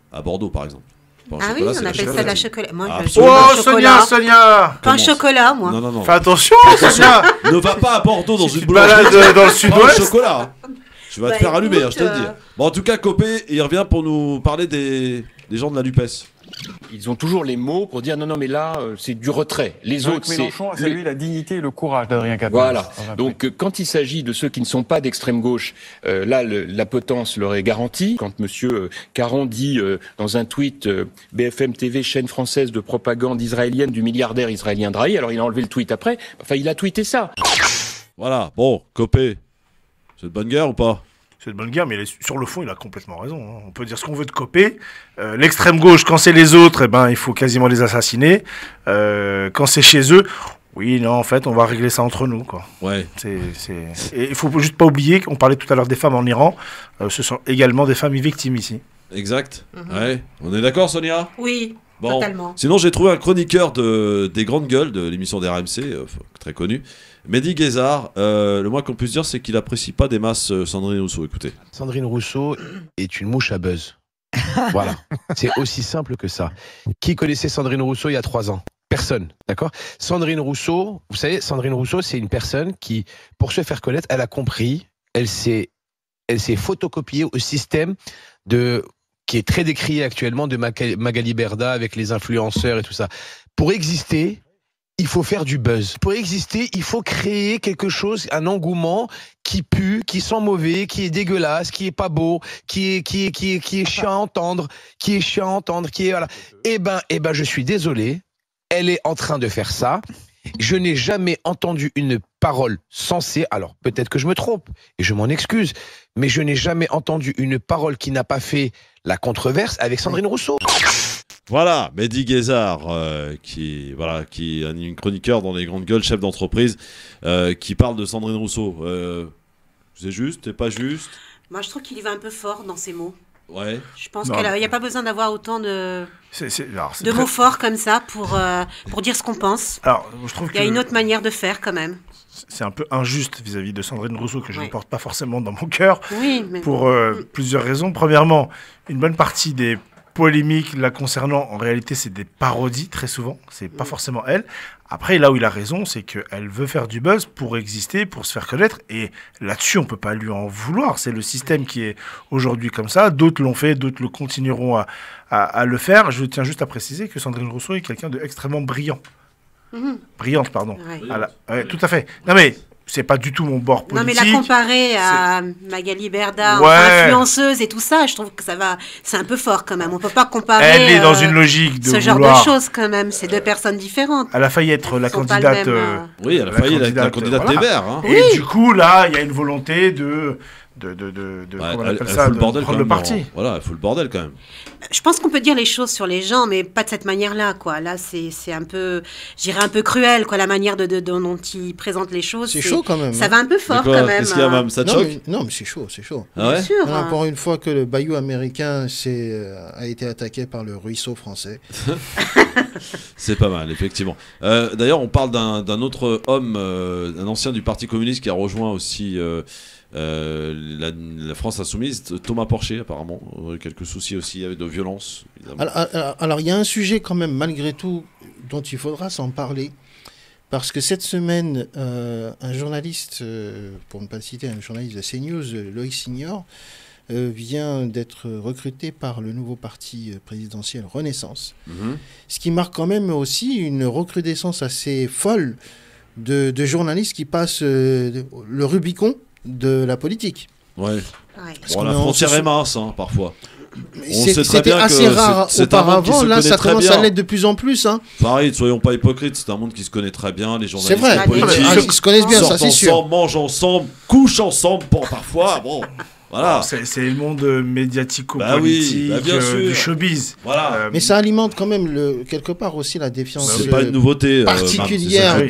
À Bordeaux, par exemple. On appelle ça de la chocolatine. Moi, Sonia Pain au chocolat, moi. Non. Fais attention, Sonia. Ne va pas à Bordeaux dans une boulangerie dans le sud-ouest. Pain au chocolat. Tu vas te faire allumer, je te le dis. Bon, en tout cas, Copé, il revient pour nous parler des gens de la NUPES. Ils ont toujours les mots pour dire non mais là c'est du retrait. Les autres c'est Mélenchon a salué la dignité et le courage d'Adrien Quatennens. Voilà. Donc quand il s'agit de ceux qui ne sont pas d'extrême gauche, là la potence leur est garantie. Quand monsieur Caron dit dans un tweet BFM TV, chaîne française de propagande israélienne du milliardaire israélien Drahi, alors il a enlevé le tweet après. Enfin il a tweeté ça. Voilà. Bon, Copé, c'est de bonne guerre ou pas? C'est de bonne guerre, mais sur le fond, il a complètement raison. On peut dire ce qu'on veut de Copé. L'extrême gauche, quand c'est les autres, il faut quasiment les assassiner. Quand c'est chez eux, oui, non, en fait, on va régler ça entre nous, quoi. Ouais. Et il faut juste pas oublier qu'on parlait tout à l'heure des femmes en Iran. Ce sont également des familles victimes ici. Exact. Ouais. On est d'accord, Sonia? Oui. Bon, totalement. sinon, j'ai trouvé un chroniqueur des grandes gueules de l'émission des RMC, très connu, Mehdi Guézard. Le moins qu'on puisse dire, c'est qu'il apprécie pas des masses Sandrine Rousseau. Écoutez. Sandrine Rousseau est une mouche à buzz. Voilà, c'est aussi simple que ça. Qui connaissait Sandrine Rousseau il y a 3 ans? Personne, d'accord? Sandrine Rousseau, vous savez, Sandrine Rousseau, c'est une personne qui, pour se faire connaître, elle a compris, elle s'est photocopiée au système qui est très décrié actuellement de Magali Berda avec les influenceurs et tout ça. Pour exister, il faut faire du buzz. Pour exister, il faut créer quelque chose, un engouement qui pue, qui sent mauvais, qui est dégueulasse, qui est pas beau, qui est chiant à entendre, voilà. Eh ben, je suis désolé. Elle est en train de faire ça. Je n'ai jamais entendu une parole sensée. Alors, peut-être que je me trompe, et je m'en excuse, mais je n'ai jamais entendu une parole qui n'a pas fait la controverse avec Sandrine Rousseau. Voilà, Mehdi Guézard, qui est un chroniqueur dans les grandes gueules, chef d'entreprise, qui parle de Sandrine Rousseau. C'est juste, c'est pas juste? Moi, je trouve qu'il y va un peu fort dans ses mots. Ouais. Je pense qu'il n'y a pas besoin d'avoir autant de mots forts comme ça pour dire ce qu'on pense. Alors, je trouve qu'il y a une autre manière de faire quand même. C'est un peu injuste vis-à-vis de Sandrine Rousseau que je ne porte pas forcément dans mon cœur. Oui, mais... Pour plusieurs raisons. Premièrement, une bonne partie des polémiques la concernant, en réalité, c'est des parodies très souvent. C'est pas forcément elle. Après, là où il a raison, c'est qu'elle veut faire du buzz pour exister, pour se faire connaître. Et là-dessus, on peut pas lui en vouloir. C'est le système qui est aujourd'hui comme ça. D'autres l'ont fait, d'autres le continueront à le faire. Je tiens juste à préciser que Sandrine Rousseau est quelqu'un d'extrêmement brillant. Brillante, pardon. Ouais. Tout à fait. Non mais... c'est pas du tout mon bord politique. Non, mais la comparer à Magali Berda, influenceuse et tout ça, je trouve que ça va. C'est un peu fort quand même. On peut pas comparer. Elle est dans une logique de ce genre de choses quand même. C'est deux personnes différentes. Elle a failli être la candidate. Oui, elle a failli être la candidate des Verts. Hein. Et du coup, là, il y a une volonté de comment on appelle ça, de prendre le parti. Voilà, il faut le bordel quand même. Je pense qu'on peut dire les choses sur les gens, mais pas de cette manière-là, quoi. Là, c'est un peu, je dirais un peu cruel, quoi, la manière dont ils présentent les choses. C'est chaud quand même. Ça va un peu fort quand même. Qu'est-ce qu'il y a, même? Ça te choque? Non, mais c'est chaud, c'est chaud. Ah ouais? Bien sûr. Pour une fois que le bayou américain a été attaqué par le ruisseau français. C'est pas mal, effectivement. D'ailleurs, on parle d'un autre homme, un ancien du Parti communiste qui a rejoint aussi... la France Insoumise, Thomas Porcher apparemment, quelques soucis aussi de violence. Alors il y a un sujet quand même malgré tout dont il faudra s'en parler, parce que cette semaine un journaliste, pour ne pas le citer, un journaliste de CNews, Loïc Signor, vient d'être recruté par le nouveau parti présidentiel Renaissance, ce qui marque quand même aussi une recrudescence assez folle de journalistes qui passent le Rubicon de la politique. Ouais. Bon, la frontière est mince, hein, parfois. C'était assez rare auparavant, là ça commence à l'être de plus en plus. Hein. Pareil, soyons pas hypocrites, c'est un monde qui se connaît très bien, les journalistes, c'est vrai, les politiques, ils se connaissent bien, ça c'est sûr. Ensemble, mangent ensemble, couchent ensemble, bon, parfois, bon... Voilà. C'est le monde médiatico-politique du showbiz. Voilà. Mais ça alimente quand même quelque part aussi la défiance c'est pas une nouveauté, particulière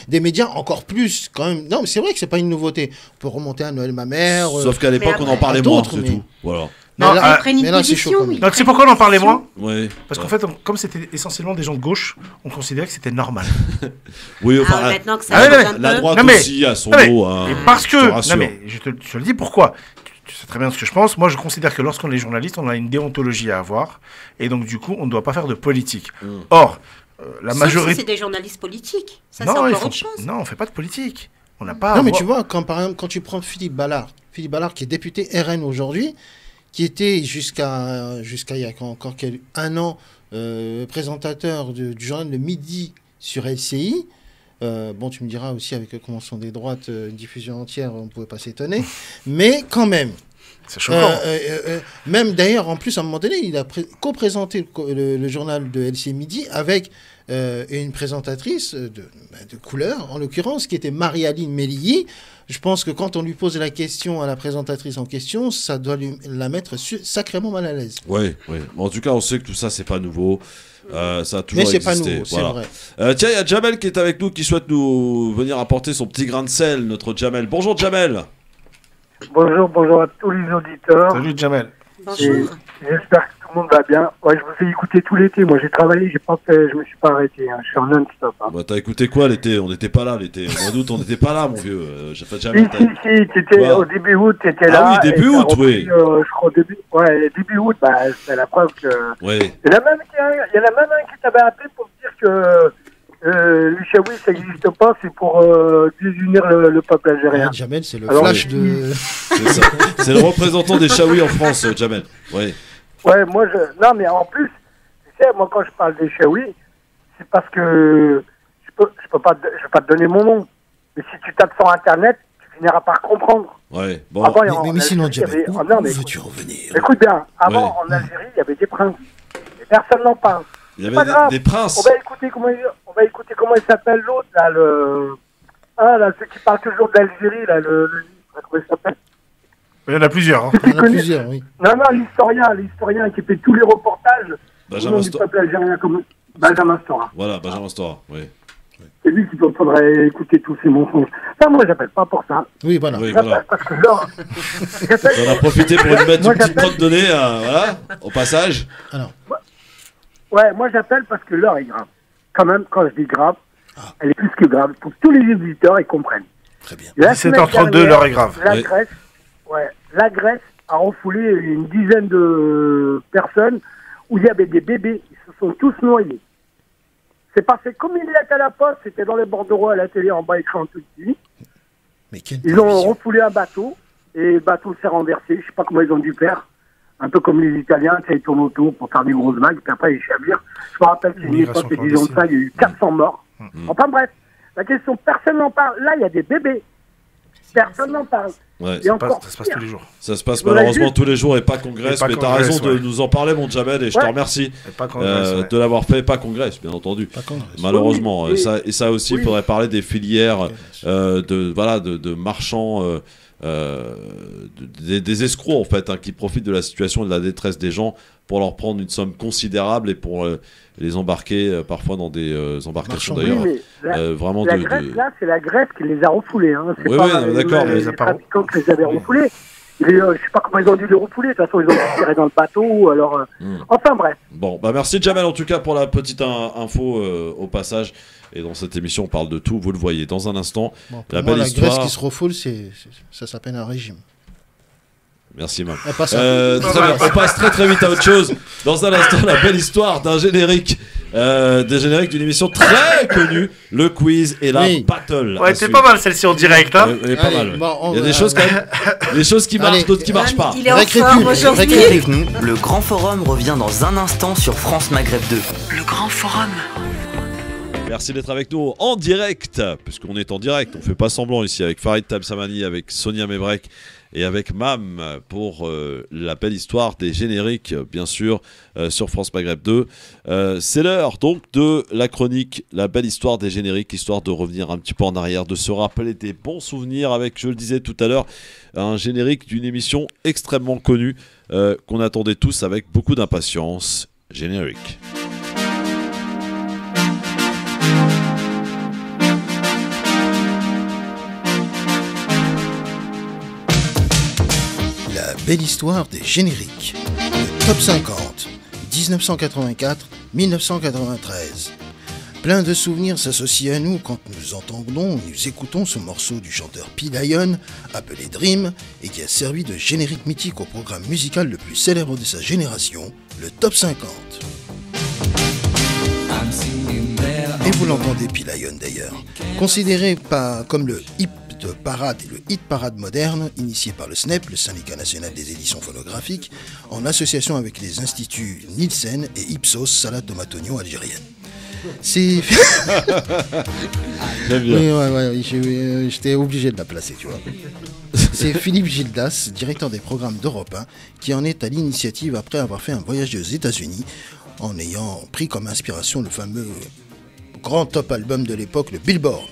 des médias, encore plus quand même. Non, mais c'est vrai que c'est pas une nouveauté. On peut remonter à Noël Mamère. Sauf qu'à l'époque, on en parlait moins, c'est tout. Voilà. Non, mais là, c'est chaud. Donc c'est pourquoi on en parlait moins. Oui. Parce qu'en fait, comme c'était essentiellement des gens de gauche, on considérait que c'était normal. Oui, enfin, maintenant que ça la droite aussi a son mot. Parce que, non mais je te le dis pourquoi. Tu sais très bien ce que je pense. Moi, je considère que lorsqu'on est journaliste, on a une déontologie à avoir. Et donc, du coup, on ne doit pas faire de politique. Or, la majorité... Sauf si c'est des journalistes politiques. Ça, c'est encore autre chose. Non, on ne fait pas de politique. On n'a pas... Non, mais tu vois, par exemple, quand tu prends Philippe Ballard qui est député RN aujourd'hui, qui était jusqu'à il y a encore un an présentateur du journal Le Midi sur LCI. Bon, tu me diras aussi, avec la Convention des droites, une diffusion entière, on ne pouvait pas s'étonner. Mais quand même. C'est choquant. Même d'ailleurs, en plus, à un moment donné, il a co-présenté le journal de LCI Midi avec une présentatrice de couleur, en l'occurrence, qui était Marie-Aline Mélihi. Je pense que quand on lui pose la question à la présentatrice en question, ça doit la mettre sacrément mal à l'aise. Oui. En tout cas, on sait que tout ça, c'est pas nouveau. Ça a toujours existé. Mais c'est pas nouveau, c'est vrai. Tiens, il y a Jamel qui est avec nous, qui souhaite nous venir apporter son petit grain de sel, notre Jamel. Bonjour Jamel. Bonjour à tous les auditeurs. Salut Jamel. Bonjour. J'espère que tout le monde va bien. Ouais, je vous ai écouté tout l'été. Moi, j'ai travaillé, je me suis pas arrêté. Hein. Je suis en non-stop. Hein. Bah, t'as écouté quoi l'été? On n'était pas là l'été. Au mois d'août, on n'était pas là, mon vieux. J'ai fait jamais. Si, t'étais au début août, t'étais là. Ah oui, début août, oui. Je crois début août, bah, c'est la preuve que. Ouais. Il y en a même un qui t'avait appelé pour te dire que les Chaouis, ça n'existe pas, c'est pour désunir le peuple algérien. Jamel, c'est le flash de. C'est ça. C'est le représentant des Chaouis en France, Jamel. Oui. Ouais, moi, non, mais en plus, tu sais, moi, quand je parle des Chaouis, c'est parce que je vais pas te donner mon nom. Mais si tu tapes sur Internet, tu finiras par comprendre. Ouais, bon. Avant, mais sinon, Jamel, où veux-tu revenir? Écoute bien, avant, en Algérie, il y avait des princes. Et personne n'en parle. Il y avait des princes. On va écouter comment il s'appelle l'autre, là, ceux qui parlent toujours d'Algérie, là, comment il s'appelle? Il y en a plusieurs. Hein. Il y en a plusieurs, oui. Non, l'historien qui fait tous les reportages du peuple algérien, comme Benjamin Stora. Voilà, Benjamin Stora, oui. C'est lui qu'il faudrait écouter tous ces mensonges. Ça, moi, j'appelle pas pour ça. Oui, voilà. Parce que là, on a profité pour lui mettre une petite crotte de nez, voilà, au passage. Alors. Ouais, moi, j'appelle parce que l'heure est grave. Quand même, quand je dis grave, elle est plus que grave. Pour que tous les auditeurs, ils comprennent. Très bien. 17h32, l'heure est grave. La Grèce a refoulé une dizaine de personnes où il y avait des bébés. Ils se sont tous noyés. C'est passé comme une lettre à la poste. C'était dans les bordereaux à la télé en bas écrit en tout petit. Ils ont refoulé un bateau et le bateau s'est renversé. Je sais pas comment ils ont dû faire. Un peu comme les Italiens, ils tournent autour pour faire des grosses vagues. Puis après, ils chavirent. Je me rappelle qu'une époque, ils ont ça. Il y a eu 400 morts. Enfin bref, la question, personne n'en parle. Là, il y a des bébés. Personne n'en parle. Ouais, ça se passe tous les jours. Ça se passe malheureusement tous les jours et pas Congrès. Mais t'as raison de nous en parler, mon Jamel, et je te remercie de l'avoir fait. Pas Congrès, bien entendu. Malheureusement, et ça aussi, il faudrait parler des filières de marchands. Des escrocs en fait qui profitent de la situation et de la détresse des gens pour leur prendre une somme considérable et pour les embarquer parfois dans des embarcations d'ailleurs vraiment la Grèce, là c'est la Grèce qui les a refoulés c'est pas d'accord, les trafiquants qui les avaient refoulés. Je sais pas comment ils ont dû les refouler, de toute façon ils ont tiré dans le bateau alors enfin bref. Bon merci Jamel en tout cas pour la petite info au passage. Et dans cette émission, on parle de tout, vous le voyez. Dans un instant, la belle histoire... La Grèce qui se refoule, ça s'appelle un régime. Merci, Mam. On passe très vite à autre chose. Dans un instant, la belle histoire d'un générique. Des génériques d'une émission très connue, le quiz et la battle. Ouais, c'est pas mal celle-ci en direct. Hein. Elle est pas mal. Il y a des choses quand même, des choses qui marchent, d'autres qui marchent pas. Il est en forme aujourd'hui. Avec nous, le Grand Forum revient dans un instant sur France Maghreb 2. Le Grand Forum. Merci d'être avec nous en direct, puisqu'on est en direct, on fait pas semblant ici avec Farid Tamsamani, avec Sonia Mebrek et avec Mam pour la belle histoire des génériques, bien sûr, sur France Maghreb 2. C'est l'heure donc de la chronique, la belle histoire des génériques, histoire de revenir un petit peu en arrière, de se rappeler des bons souvenirs avec, je le disais tout à l'heure, un générique d'une émission extrêmement connue qu'on attendait tous avec beaucoup d'impatience. Générique. La belle histoire des génériques. Le top 50, 1984-1993. Plein de souvenirs s'associent à nous quand nous entendons, nous écoutons ce morceau du chanteur P. Lion, appelé Dream, et qui a servi de générique mythique au programme musical le plus célèbre de sa génération, le top 50. Et vous l'entendez, P. Lion d'ailleurs. Considéré comme le hit parade et le hit parade moderne, initié par le SNEP, le Syndicat National des Éditions Phonographiques, en association avec les instituts Nielsen et Ipsos Salade Tomate Oignon algérienne. C'est... j'étais obligé de la placer, tu vois. C'est Philippe Gildas, directeur des programmes d'Europe 1, qui en est à l'initiative après avoir fait un voyage aux États-Unis, en ayant pris comme inspiration le fameux grand top album de l'époque, le Billboard.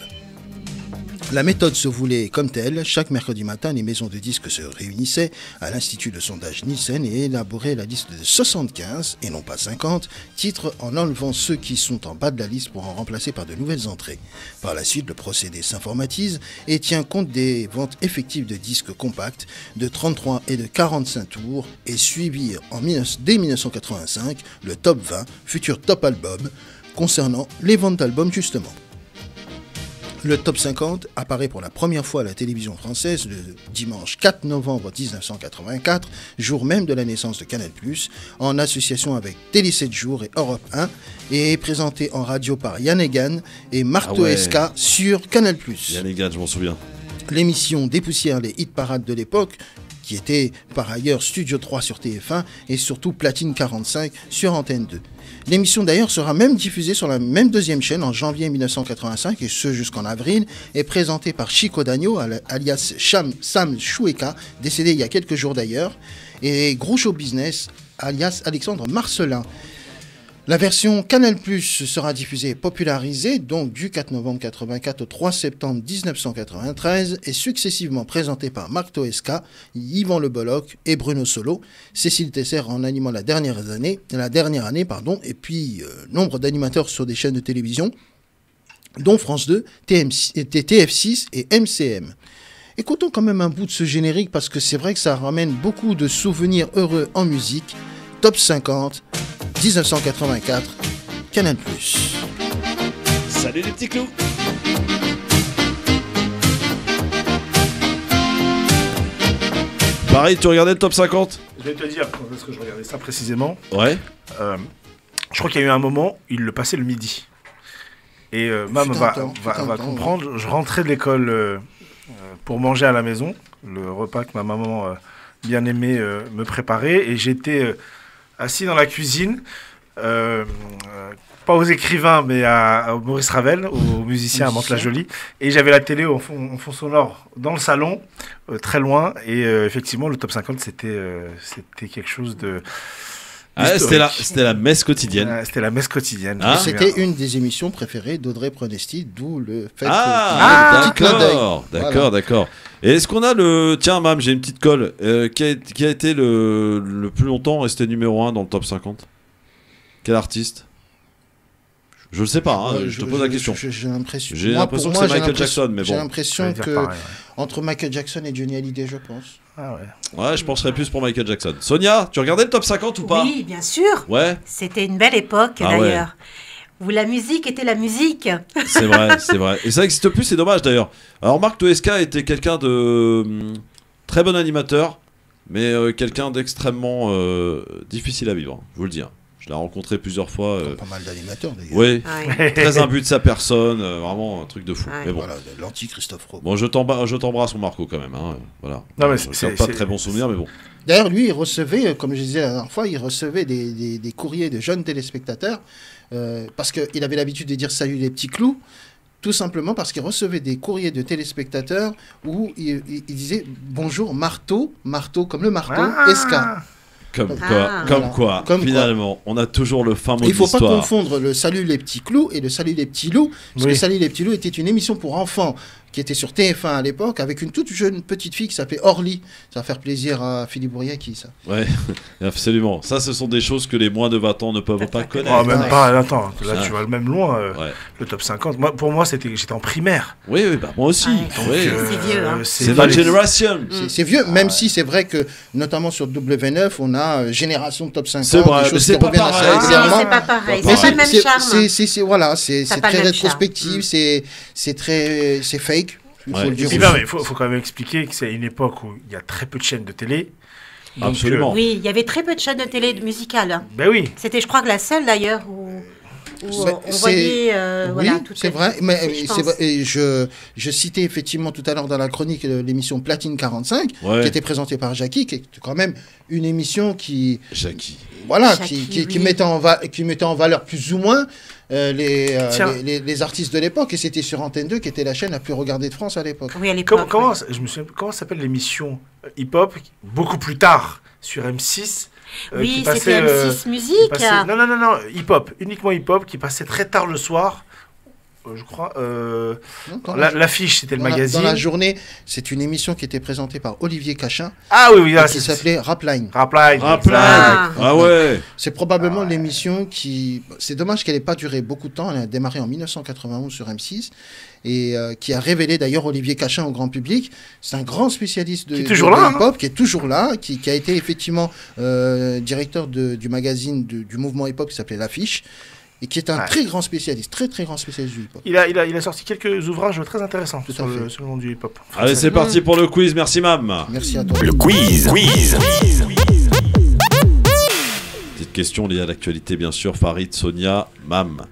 La méthode se voulait comme telle. Chaque mercredi matin, les maisons de disques se réunissaient à l'Institut de sondage Nielsen et élaboraient la liste de 75, et non pas 50, titres en enlevant ceux qui sont en bas de la liste pour en remplacer par de nouvelles entrées. Par la suite, le procédé s'informatise et tient compte des ventes effectives de disques compacts de 33 et de 45 tours et suivi dès 1985 le top 20, futur top album, concernant les ventes d'albums justement. Le top 50 apparaît pour la première fois à la télévision française le dimanche 4 novembre 1984, jour même de la naissance de Canal+, en association avec Télé 7 jours et Europe 1, et est présenté en radio par Yann Egan et Martho SK sur Canal+. Yann Egan, je m'en souviens. L'émission dépoussière les hit-parades de l'époque, qui était par ailleurs Studio 3 sur TF1 et surtout Platine 45 sur Antenne 2. L'émission d'ailleurs sera même diffusée sur la même deuxième chaîne en janvier 1985 et ce jusqu'en avril, et présentée par Chico Dagno alias Sam Choueka, décédé il y a quelques jours d'ailleurs, et Gros Show Business alias Alexandre Marcelin. La version Canal+ sera diffusée et popularisée donc du 4 novembre 1984 au 3 septembre 1993 et successivement présentée par Marc Toesca, Yvan Le Bolloc et Bruno Solo, Cécile Tesser en animant la dernière année, et puis nombre d'animateurs sur des chaînes de télévision, dont France 2, TF6 et MCM. Écoutons quand même un bout de ce générique parce que c'est vrai que ça ramène beaucoup de souvenirs heureux en musique. Top 50, 1984, Canal+. Salut les petits clous. Pareil, tu regardais le top 50 ? Je vais te dire, parce que je regardais ça précisément. Ouais. Je crois qu'il y a eu un moment, il le passait le midi. Et Mam va comprendre, je rentrais de l'école pour manger à la maison, le repas que ma maman bien aimé me préparait, et j'étais assis dans la cuisine, pas aux écrivains, mais à Maurice Ravel, aux musiciens à Mantes-la-Jolie, et j'avais la télé en fond sonore dans le salon, très loin, et effectivement le top 50 c'était quelque chose de... c'était la messe quotidienne. C'était la messe quotidienne. Ah, c'était une des émissions préférées d'Audrey Pronesti, d'où le fait d'accord. Et est-ce qu'on a le... Tiens, Mam, j'ai une petite colle. Qui a été le plus longtemps resté numéro 1 dans le top 50 ? Quel artiste ? Je le sais pas, hein, je te pose la question. J'ai l'impression que c'est Michael Jackson, mais bon. J'ai l'impression que entre Michael Jackson et Johnny Hallyday, je pense. Ah ouais, je penserais plus pour Michael Jackson. Sonia, tu regardais le top 50 ou pas ? Oui, bien sûr. Ouais. C'était une belle époque d'ailleurs. Où la musique était la musique. C'est vrai. Et ça n'existe plus, c'est dommage d'ailleurs. Alors Marc Toesca était quelqu'un de très bon animateur, mais quelqu'un d'extrêmement difficile à vivre, je vous le dis. Je l'ai rencontré plusieurs fois. Pas mal d'animateurs d'ailleurs. Oui, très imbu de sa personne, vraiment un truc de fou. Ouais. Mais bon. Voilà, l'anti-Christophe Rowe. Bon, je t'embrasse mon Marco quand même. Hein. Voilà. Non, mais c'est pas de très bons souvenirs, mais bon. D'ailleurs, lui, il recevait, comme je disais la dernière fois, il recevait des courriers de jeunes téléspectateurs parce qu'il avait l'habitude de dire salut les petits clous, tout simplement parce qu'il recevait des courriers de téléspectateurs où il disait bonjour marteau comme le marteau, Esca. Comme quoi, finalement, on a toujours le fin mot de l'histoire. Il ne faut pas confondre le salut les petits clous et le salut les petits loups, parce que Salut les petits loups était une émission pour enfants qui était sur TF1 à l'époque, avec une toute jeune petite fille qui s'appelait Orly. Ça va faire plaisir à Philippe Bouriaki, ça. Ouais, absolument. Ça, ce sont des choses que les moins de 20 ans ne peuvent pas connaître. Oh, même pas, attends, là tu vas même loin, le top 50. Pour moi, j'étais en primaire. Oui, moi aussi. C'est vieux, hein. C'est notre génération. C'est vieux, même si c'est vrai que, notamment sur W9, on a Génération Top 50. C'est vrai, mais c'est pas pareil. C'est pas pareil, c'est pas le même charme. Voilà, c'est très rétrospectif, c'est fake. Il faut quand même expliquer que c'est une époque où il y a très peu de chaînes de télé. Donc, absolument. Oui, il y avait très peu de chaînes de télé musicales. Ben oui. C'était, je crois, que la seule d'ailleurs où on voyait tout. C'est vrai, mais je citais effectivement tout à l'heure dans la chronique l'émission Platine 45, qui était présentée par Jackie, qui est quand même une émission qui mettait en valeur plus ou moins les artistes de l'époque, et c'était sur Antenne 2 qui était la chaîne la plus regardée de France à l'époque. Oui, à l'époque. Comment s'appelle l'émission hip-hop beaucoup plus tard sur M6? Oui, c'était M6 Musique. Non, hip-hop, uniquement hip-hop, qui passait très tard le soir, je crois. L'affiche, c'était le magazine. Dans la journée, c'est une émission qui était présentée par Olivier Cachin. Ah oui, qui s'appelait Rapline. Ah ouais. C'est probablement l'émission qui. C'est dommage qu'elle n'ait pas duré beaucoup de temps. Elle a démarré en 1991 sur M6 et qui a révélé d'ailleurs Olivier Cachin au grand public. C'est un grand spécialiste de hip-hop qui est toujours là, qui a été effectivement directeur du magazine du mouvement hip-hop qui s'appelait L'Affiche. Et qui est un très grand spécialiste, très grand spécialiste du hip-hop. Il a sorti quelques ouvrages très intéressants sur le monde du hip-hop. Allez, c'est parti pour le quiz. Merci, Mam. Merci à toi. Le quiz. Petite question liée à l'actualité, bien sûr. Farid, Sonia, Mam.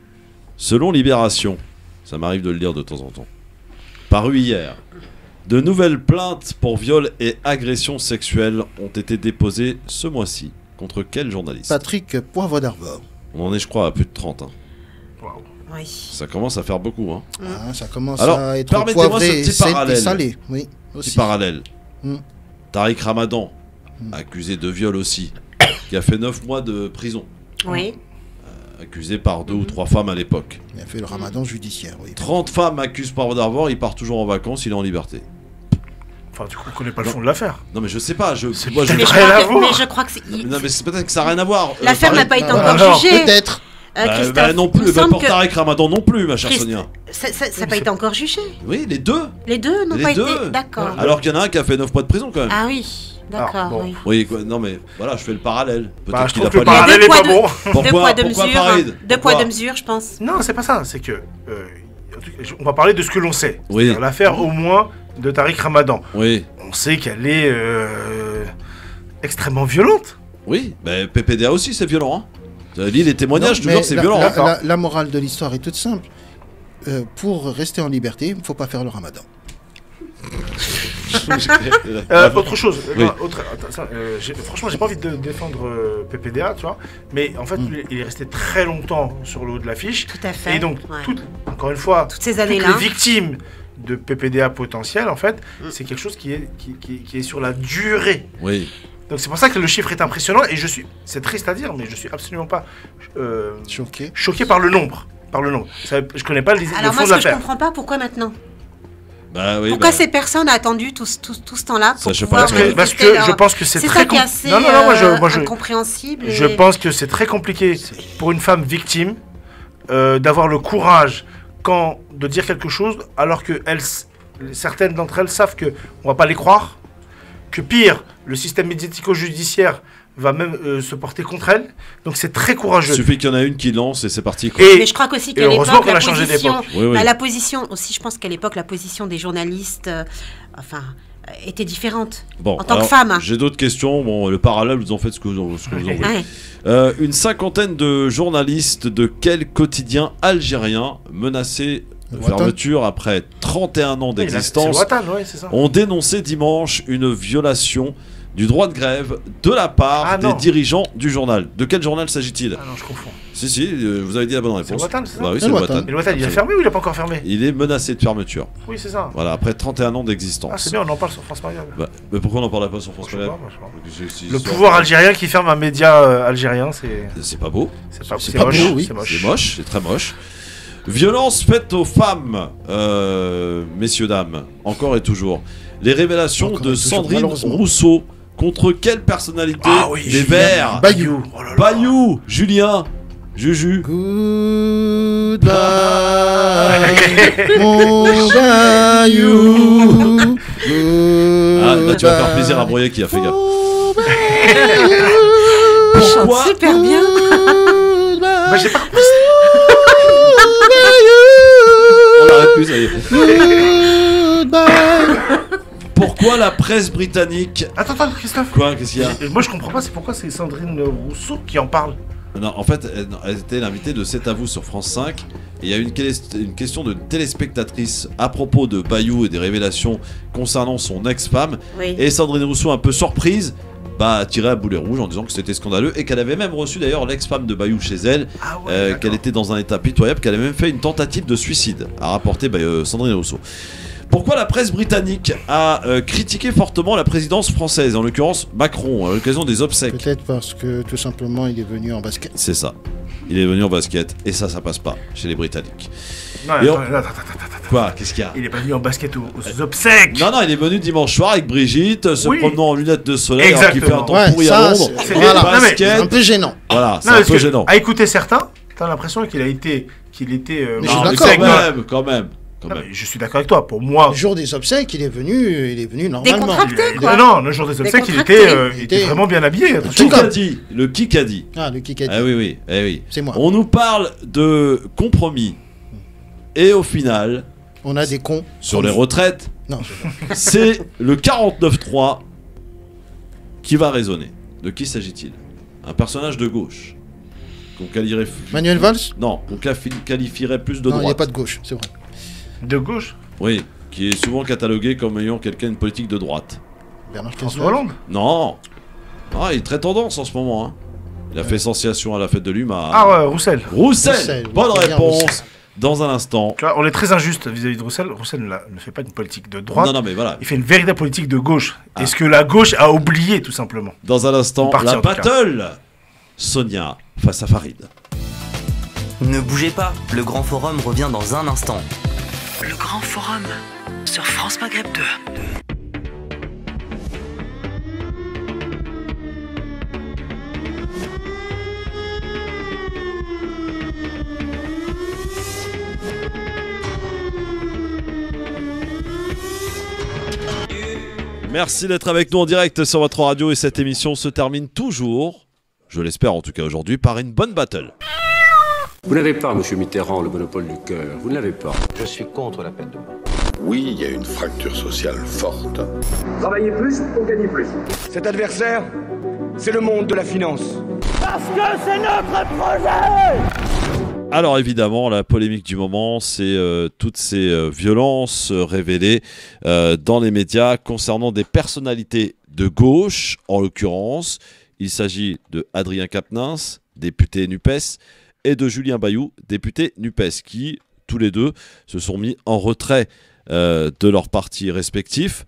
Selon Libération, ça m'arrive de le lire de temps en temps, paru hier, de nouvelles plaintes pour viol et agression sexuelle ont été déposées ce mois-ci. Contre quel journaliste? Patrick Poivre d'Arvor. On en est, je crois, à plus de 30. Oui. Ça commence à faire beaucoup. Hein. Ça commence Alors, à être permettez-moi poivré ce petit parallèle. et salé. Oui, aussi. Petit parallèle. Tariq Ramadan, accusé de viol aussi, qui a fait 9 mois de prison. Oui. Accusé par 2 ou 3 femmes à l'époque. Il a fait le ramadan judiciaire, oui. 30 femmes accusent Poivre d'Arvor, il part toujours en vacances, il est en liberté. Enfin, du coup, on connaît pas le fond de l'affaire. Non, mais je sais pas. Mais je crois que c'est. Non, mais c'est peut-être que ça n'a rien à voir. L'affaire n'a pas été encore jugée. Peut-être. Non plus, pour Tariq Ramadan non plus, ma chère Sonia. Ça n'a pas été encore jugé. Oui, les deux. Les deux n'ont pas été. D'accord. Alors qu'il y en a un qui a fait 9 mois de prison quand même. Ah oui, d'accord. Bon. Oui, non mais voilà, je fais le parallèle. Peut-être qu'il a pas le parallèle est pas bon. Deux poids, deux mesures. Deux poids, deux mesures, je pense. Non, c'est pas ça. C'est que. On va parler de ce que l'on sait. Oui. L'affaire au moins de Tariq Ramadan. Oui. On sait qu'elle est extrêmement violente. Oui, mais PPDA aussi c'est violent. Lis les témoignages, toujours c'est violent. La morale de l'histoire est toute simple. Pour rester en liberté, il ne faut pas faire le ramadan. Autre chose. Oui. Franchement, j'ai pas envie de défendre PPDA, tu vois. Mais en fait, il est resté très longtemps sur le haut de l'affiche. Tout à fait. Et donc, encore une fois, toutes ces années-là, les victimes de PPDA potentiel, en fait, c'est quelque chose qui est sur la durée. Oui. Donc c'est pour ça que le chiffre est impressionnant et c'est triste à dire, mais je suis absolument pas choqué par le nombre. Je connais pas le fond de l'affaire. Alors moi, ce que je comprends pas, pourquoi maintenant? Pourquoi ces personnes ont attendu tout ce temps-là pour parce que je pense que c'est très compliqué. Incompréhensible. Je pense que c'est très compliqué pour une femme victime d'avoir le courage de dire quelque chose alors que certaines d'entre elles savent que on va pas les croire. Que pire, le système médiatico-judiciaire va même se porter contre elle. Donc c'est très courageux. Il suffit qu'il y en a une qui lance et c'est parti. Mais je crois qu'aussi qu'à l'époque, la position aussi, je pense qu'à l'époque, la position des journalistes, était différente. Bon, en tant que femme. J'ai d'autres questions. Bon, le parallèle, vous en faites ce que vous en voulez. Une cinquantaine de journalistes de quel quotidien algérien menacés de fermeture après 31 ans d'existence ont dénoncé dimanche une violation du droit de grève de la part des dirigeants du journal. De quel journal s'agit-il? Ah non, je confonds. Si, vous avez dit la bonne réponse. C'est le Watan, c'est ça? Bah oui, c'est le Watan. Et le Watan, il a fermé ou il n'a pas encore fermé? Il est menacé de fermeture. Oui, c'est ça. Voilà, après 31 ans d'existence. Ah, c'est bien, on en parle sur France Mariale. Mais pourquoi on n'en parle pas sur France Mariale? Le pouvoir algérien qui ferme un média algérien, c'est... C'est pas beau. C'est pas moche. Oui. C'est moche, c'est très moche. Violence faite aux femmes, messieurs, dames, encore et toujours. Les révélations de Sandrine Rousseau contre quelle personnalité des Verts? Bayou. Bayou, Julien, Juju. Goodbye, mon Bayou. Ah, là tu vas faire plaisir à Broyer qui a fait gaffe. Pourquoi? Super bien. J'ai pas compris. On l'arrête plus, ça y est. Pourquoi la presse britannique... Attends, Christophe. Quoi? Qu'est-ce qu'il y a? Moi, je comprends pas, c'est pourquoi c'est Sandrine Rousseau qui en parle. Non, en fait, elle était l'invitée de C'est à vous sur France 5. Et il y a eu une question de téléspectatrice à propos de Bayou et des révélations concernant son ex-femme. Oui. Et Sandrine Rousseau, un peu surprise, a tiré à boulet rouge en disant que c'était scandaleux et qu'elle avait même reçu d'ailleurs l'ex-femme de Bayou chez elle, qu'elle était dans un état pitoyable, qu'elle avait même fait une tentative de suicide, a rapporté Sandrine Rousseau. Pourquoi la presse britannique a critiqué fortement la présidence française, en l'occurrence Macron, à l'occasion des obsèques? Peut-être parce que tout simplement il est venu en basket. C'est ça. Il est venu en basket. Et ça passe pas chez les Britanniques. Non, attends. Quoi? Qu'est-ce qu'il y a? Il est pas venu en basket aux obsèques. Non, il est venu dimanche soir avec Brigitte, se promenant en lunettes de soleil, alors qu'il fait un temps pourri à Londres. C'est un peu gênant. Voilà, c'est un peu gênant. À écouter certains, t'as l'impression qu'il était. Mais je suis d'accord. Quand même. Je suis d'accord avec toi. Pour moi, le jour des obsèques, il est venu normalement. Décontracté, quoi. Non, le jour des obsèques, il était vraiment bien habillé. Le Kikadi. Ah, le Kikadi. Ah oui. C'est moi. On nous parle de compromis. Et au final, on a des cons sur les retraites. Non, c'est le 49.3 qui va résonner. De qui s'agit-il? Un personnage de gauche. Qu'on qualifierait... Manuel Valls? Non, qu'on qualifierait plus de droite. Non, il n'y a pas de gauche, c'est vrai. De gauche? Oui, qui est souvent catalogué comme ayant quelqu'un une politique de droite. Bernard François Hollande? Non. Ah, il est très tendance en ce moment. Hein. Il a fait sensation à la fête de l'UMA. Ah ouais, Roussel. Bonne réponse. Dans un instant. Tu vois, on est très injuste vis-à-vis de Roussel. Roussel ne fait pas une politique de droite. Non, mais voilà. Il fait une véritable politique de gauche. Est-ce que la gauche a oublié, tout simplement? Dans un instant, la battle. Sonia face à Farid. Ne bougez pas, le Grand Forum revient dans un instant. Le Grand Forum sur France Maghreb 2. Merci d'être avec nous en direct sur votre radio et cette émission se termine toujours, je l'espère en tout cas aujourd'hui, par une bonne battle. Vous n'avez pas, monsieur Mitterrand, le monopole du cœur. Vous ne l'avez pas. Je suis contre la peine de mort. Oui, il y a une fracture sociale forte. Travailler plus pour gagner plus. Cet adversaire, c'est le monde de la finance. Parce que c'est notre projet! Alors évidemment, la polémique du moment, c'est toutes ces violences révélées dans les médias concernant des personnalités de gauche, en l'occurrence. Il s'agit de Adrien Quatennens, député NUPES, et de Julien Bayou, député NUPES, qui, tous les deux, se sont mis en retrait de leurs partis respectifs,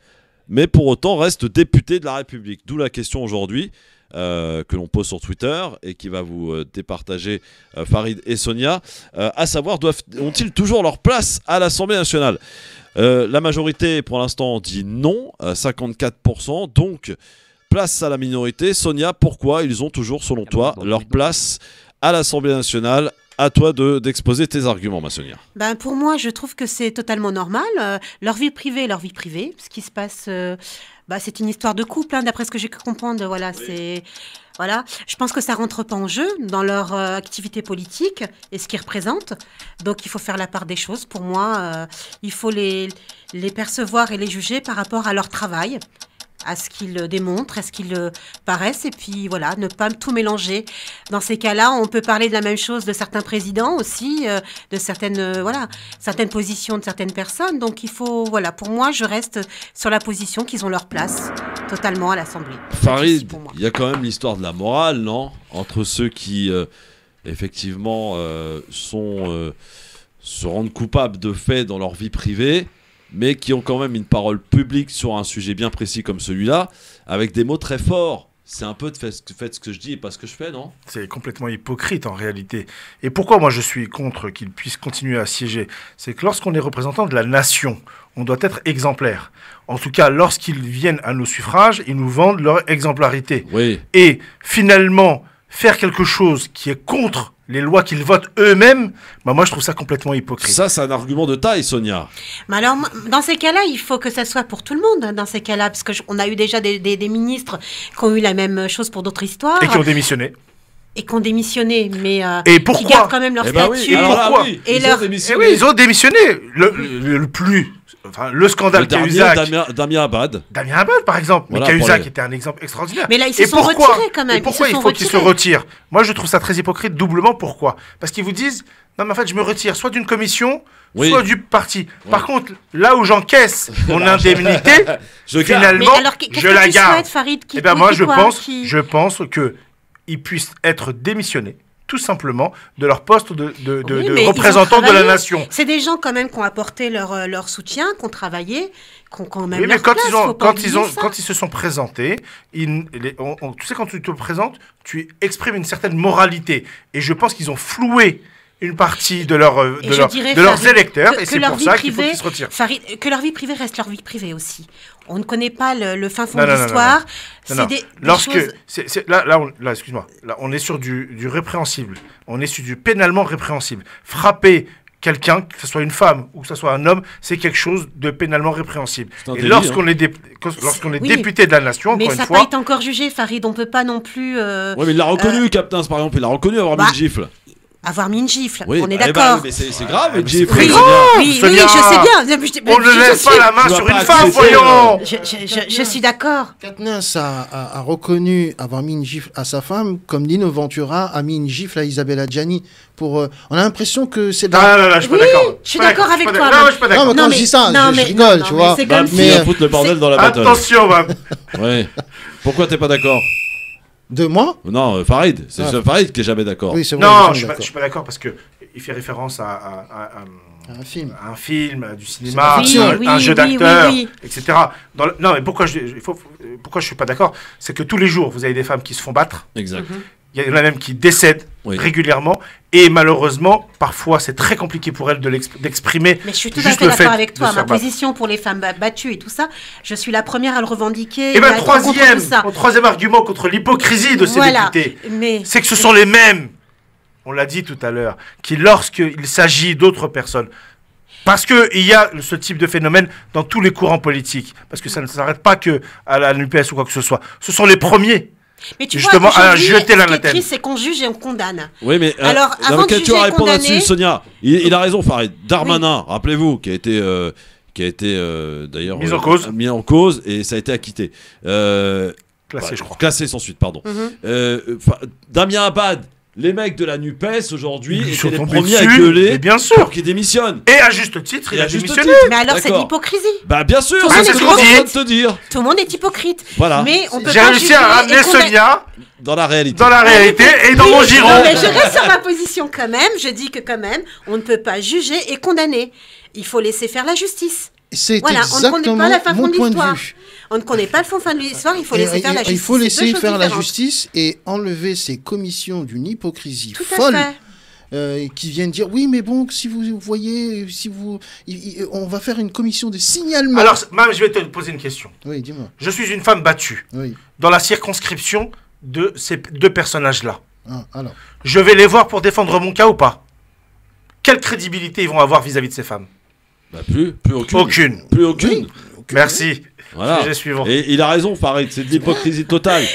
mais pour autant restent députés de la République. D'où la question aujourd'hui. Que l'on pose sur Twitter et qui va vous départager Farid et Sonia, à savoir ont-ils toujours leur place à l'Assemblée nationale? La majorité pour l'instant dit non, 54%, donc place à la minorité. Sonia, pourquoi ils ont toujours selon toi leur place à l'Assemblée nationale? À toi d'exposer tes arguments, ma Sonia. Ben, pour moi, je trouve que c'est totalement normal. Leur vie privée. Ce qui se passe, c'est une histoire de couple, hein, d'après ce que j'ai pu comprendre. Voilà, oui. Voilà. Je pense que ça rentre pas en jeu dans leur activité politique et ce qu'ils représentent. Donc, il faut faire la part des choses. Pour moi, il faut les percevoir et les juger par rapport à leur travail, à ce qu'ils démontrent, à ce qu'ils paraissent, et puis voilà, ne pas tout mélanger. Dans ces cas-là, on peut parler de la même chose de certains présidents aussi, de certaines positions de certaines personnes. Donc il faut, pour moi, je reste sur la position qu'ils ont leur place totalement à l'Assemblée. Farid, il y a quand même l'histoire de la morale, non? Entre ceux qui, effectivement, se rendent coupables de faits dans leur vie privée, mais qui ont quand même une parole publique sur un sujet bien précis comme celui-là, avec des mots très forts. C'est un peu faites ce que je dis et pas ce que je fais, non? C'est complètement hypocrite en réalité. Et pourquoi moi je suis contre qu'ils puissent continuer à siéger? C'est que lorsqu'on est représentant de la nation, on doit être exemplaire. En tout cas, lorsqu'ils viennent à nos suffrages, ils nous vendent leur exemplarité. Oui. Et finalement, faire quelque chose qui est contre les lois qu'ils votent eux-mêmes, moi je trouve ça complètement hypocrite. Ça, c'est un argument de taille, Sonia. Mais alors, dans ces cas-là, il faut que ça soit pour tout le monde, hein, dans ces cas-là, parce qu'on a eu déjà des ministres qui ont eu la même chose pour d'autres histoires. Et qui ont démissionné. Mais et pourquoi? qui gardent quand même leur statut. Oui. Et pourquoi? Ils ont démissionné. Le scandale Cahuzac. Damien Abad. Damien Abad, par exemple. Mais Cahuzac était un exemple extraordinaire. Mais là, ils se sont retirés quand même. Et pourquoi il faut qu'ils se retirent? Moi, je trouve ça très hypocrite, doublement. Pourquoi? Parce qu'ils vous disent, non, mais en fait, je me retire soit d'une commission, soit du parti. Oui. Par contre, là où j'encaisse mon indemnité, finalement, je la garde. Farid, moi, je pense qu'ils puissent être démissionnés, tout simplement de leur poste de mais représentant de la nation. C'est des gens quand même qui ont apporté leur soutien, qui ont travaillé, qui ont quand même mais quand ils se sont présentés, tu sais, quand tu te présentes, tu exprimes une certaine moralité. Et je pense qu'ils ont floué une partie de leurs électeurs, et c'est pour ça qu'il faut qu'ils se retirent. Farid, que leur vie privée reste leur vie privée aussi. On ne connaît pas le fin fond de l'histoire. Là, excuse-moi. Là, on est sur du répréhensible. On est sur du pénalement répréhensible. Frapper quelqu'un, que ce soit une femme ou que ce soit un homme, c'est quelque chose de pénalement répréhensible. Et lorsqu'on est député de la nation, mais encore une fois... Mais ça n'a pas été encore jugé, Farid. On ne peut pas non plus... Oui, mais il l'a reconnu, Captain, par exemple. Il l'a reconnu avoir mis une gifle. Avoir mis une gifle, oui, on est d'accord. Mais c'est grave, une gifle. Oui, je sais bien. On ne laisse pas la main sur une femme, voyons. Je suis d'accord. Katniss a reconnu avoir mis une gifle à sa femme, comme Lino Ventura a mis une gifle à Isabella Gianni. On a l'impression que c'est... Non, je suis pas d'accord. Je suis d'accord avec toi. Non, je suis pas d'accord. Non, mais quand je dis ça, je rigole, tu vois. Mais foutre le bordel dans la bataille. Attention, Ouais. Pourquoi t'es pas d'accord? De moi? Non, Farid. C'est Farid qui est jamais d'accord. Oui, c'est vrai. Non, je suis pas d'accord parce que il fait référence à un film, du cinéma, un jeu d'acteur, etc. Non, mais pourquoi je suis pas d'accord, c'est que tous les jours vous avez des femmes qui se font battre. Exact. Il y en a même qui décèdent régulièrement, et malheureusement, parfois, c'est très compliqué pour elles d'exprimer. Mais je suis tout à fait d'accord avec toi. Ma position pour les femmes battues et tout ça, je suis la première à le revendiquer. Et bien, troisième argument contre l'hypocrisie de ces députés, c'est que ce sont les mêmes, on l'a dit tout à l'heure, qui, lorsqu'il s'agit d'autres personnes, parce qu'il y a ce type de phénomène dans tous les courants politiques, parce que ça ne s'arrête pas qu'à la NUPES ou quoi que ce soit, ce sont les premiers. Mais tu justement, vois, jeter l'anathème. C'est qu'on juge et on condamne. Oui, mais alors, avant de juger tu vas répondre condamner... là-dessus, Sonia. Il a raison, Farid. Darmanin, rappelez-vous, qui a été d'ailleurs mis en cause et ça a été acquitté. Classé, je crois. Classé sans suite, pardon. Damien Abad. Les mecs de la NUPES aujourd'hui étaient les premiers à gueuler pour qu'ils démissionnent. Et à juste titre, il a démissionné. Mais alors c'est de l'hypocrisie. Bah bien sûr, c'est ce qu'on vient de te dire. Tout le monde est hypocrite. Voilà. Mais on peut J'ai réussi à ramener Sonia dans la réalité. Dans la réalité et dans mon giron. Non, mais je reste sur ma position quand même. Je dis que quand même, on ne peut pas juger et condamner. Il faut laisser faire la justice. C'est exactement mon point de vue. On ne connaît pas le fond de l'histoire, il faut laisser faire la justice. Il faut laisser faire la justice et enlever ces commissions d'une hypocrisie folle qui viennent dire oui, mais bon, si vous voyez, on va faire une commission de signalement. Alors, je vais te poser une question. Oui, dis-moi. Je suis une femme battue dans la circonscription de ces deux personnages-là. Alors. Je vais les voir pour défendre mon cas ou pas? Quelle crédibilité ils vont avoir vis-à-vis de ces femmes? Bah plus aucune. Aucune. Plus aucune. Merci. Voilà. Suivant. Et il a raison, Farid, c'est de l'hypocrisie totale.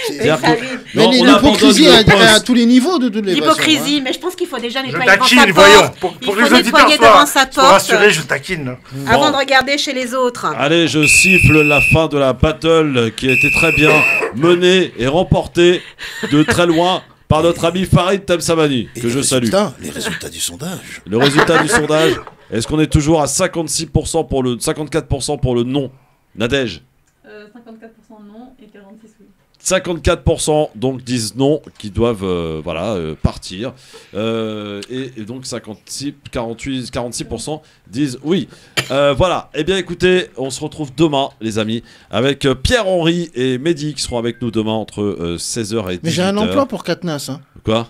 L'hypocrisie à tous les niveaux de l'hypocrisie, mais je pense qu'il faut déjà nettoyer devant sa porte. Voyons, pour les auditeurs, devant sa porte. Rassurer, je taquine. Avant de regarder chez les autres. Allez, je siffle la fin de la battle qui a été très bien menée et remportée de très loin par notre ami Farid Temsamani, que je salue. Les résultats du sondage. Le résultat du sondage, est-ce qu'on est toujours à 54% pour le non? Nadège 54% non et 46% oui. 54% donc disent non, qui doivent partir. Et donc 46% disent oui. Voilà. Eh bien écoutez, on se retrouve demain, les amis, avec Pierre-Henri et Mehdi qui seront avec nous demain entre 16h et 18h. Mais j'ai un emploi pour Katniss. Hein. Quoi?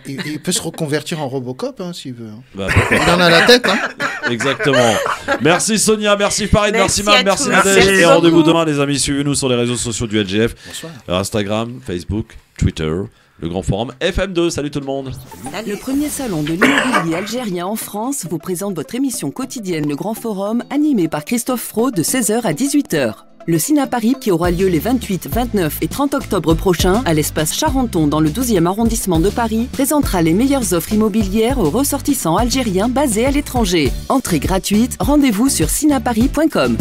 Il peut se reconvertir en Robocop s'il veut. Bah, il en a la tête. Exactement. Merci Sonia, merci Farid, merci Mam, merci Nadège. Et rendez-vous demain les amis, suivez-nous sur les réseaux sociaux du LGF. Instagram, Facebook, Twitter, le Grand Forum FM2. Salut tout le monde. Le premier salon de l'immobilier algérien en France vous présente votre émission quotidienne Le Grand Forum, animée par Christophe Fro de 16h à 18h. Le Ciné Paris, qui aura lieu les 28, 29 et 30 octobre prochains à l'espace Charenton dans le 12e arrondissement de Paris, présentera les meilleures offres immobilières aux ressortissants algériens basés à l'étranger. Entrée gratuite, rendez-vous sur cineparis.com.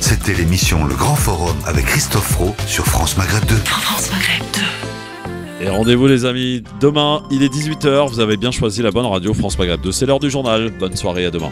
C'était l'émission Le Grand Forum avec Christophe Fro sur France Maghreb 2. France Maghreb 2. Et rendez-vous les amis, demain il est 18h, vous avez bien choisi la bonne radio France Maghreb 2, c'est l'heure du journal, bonne soirée, à demain.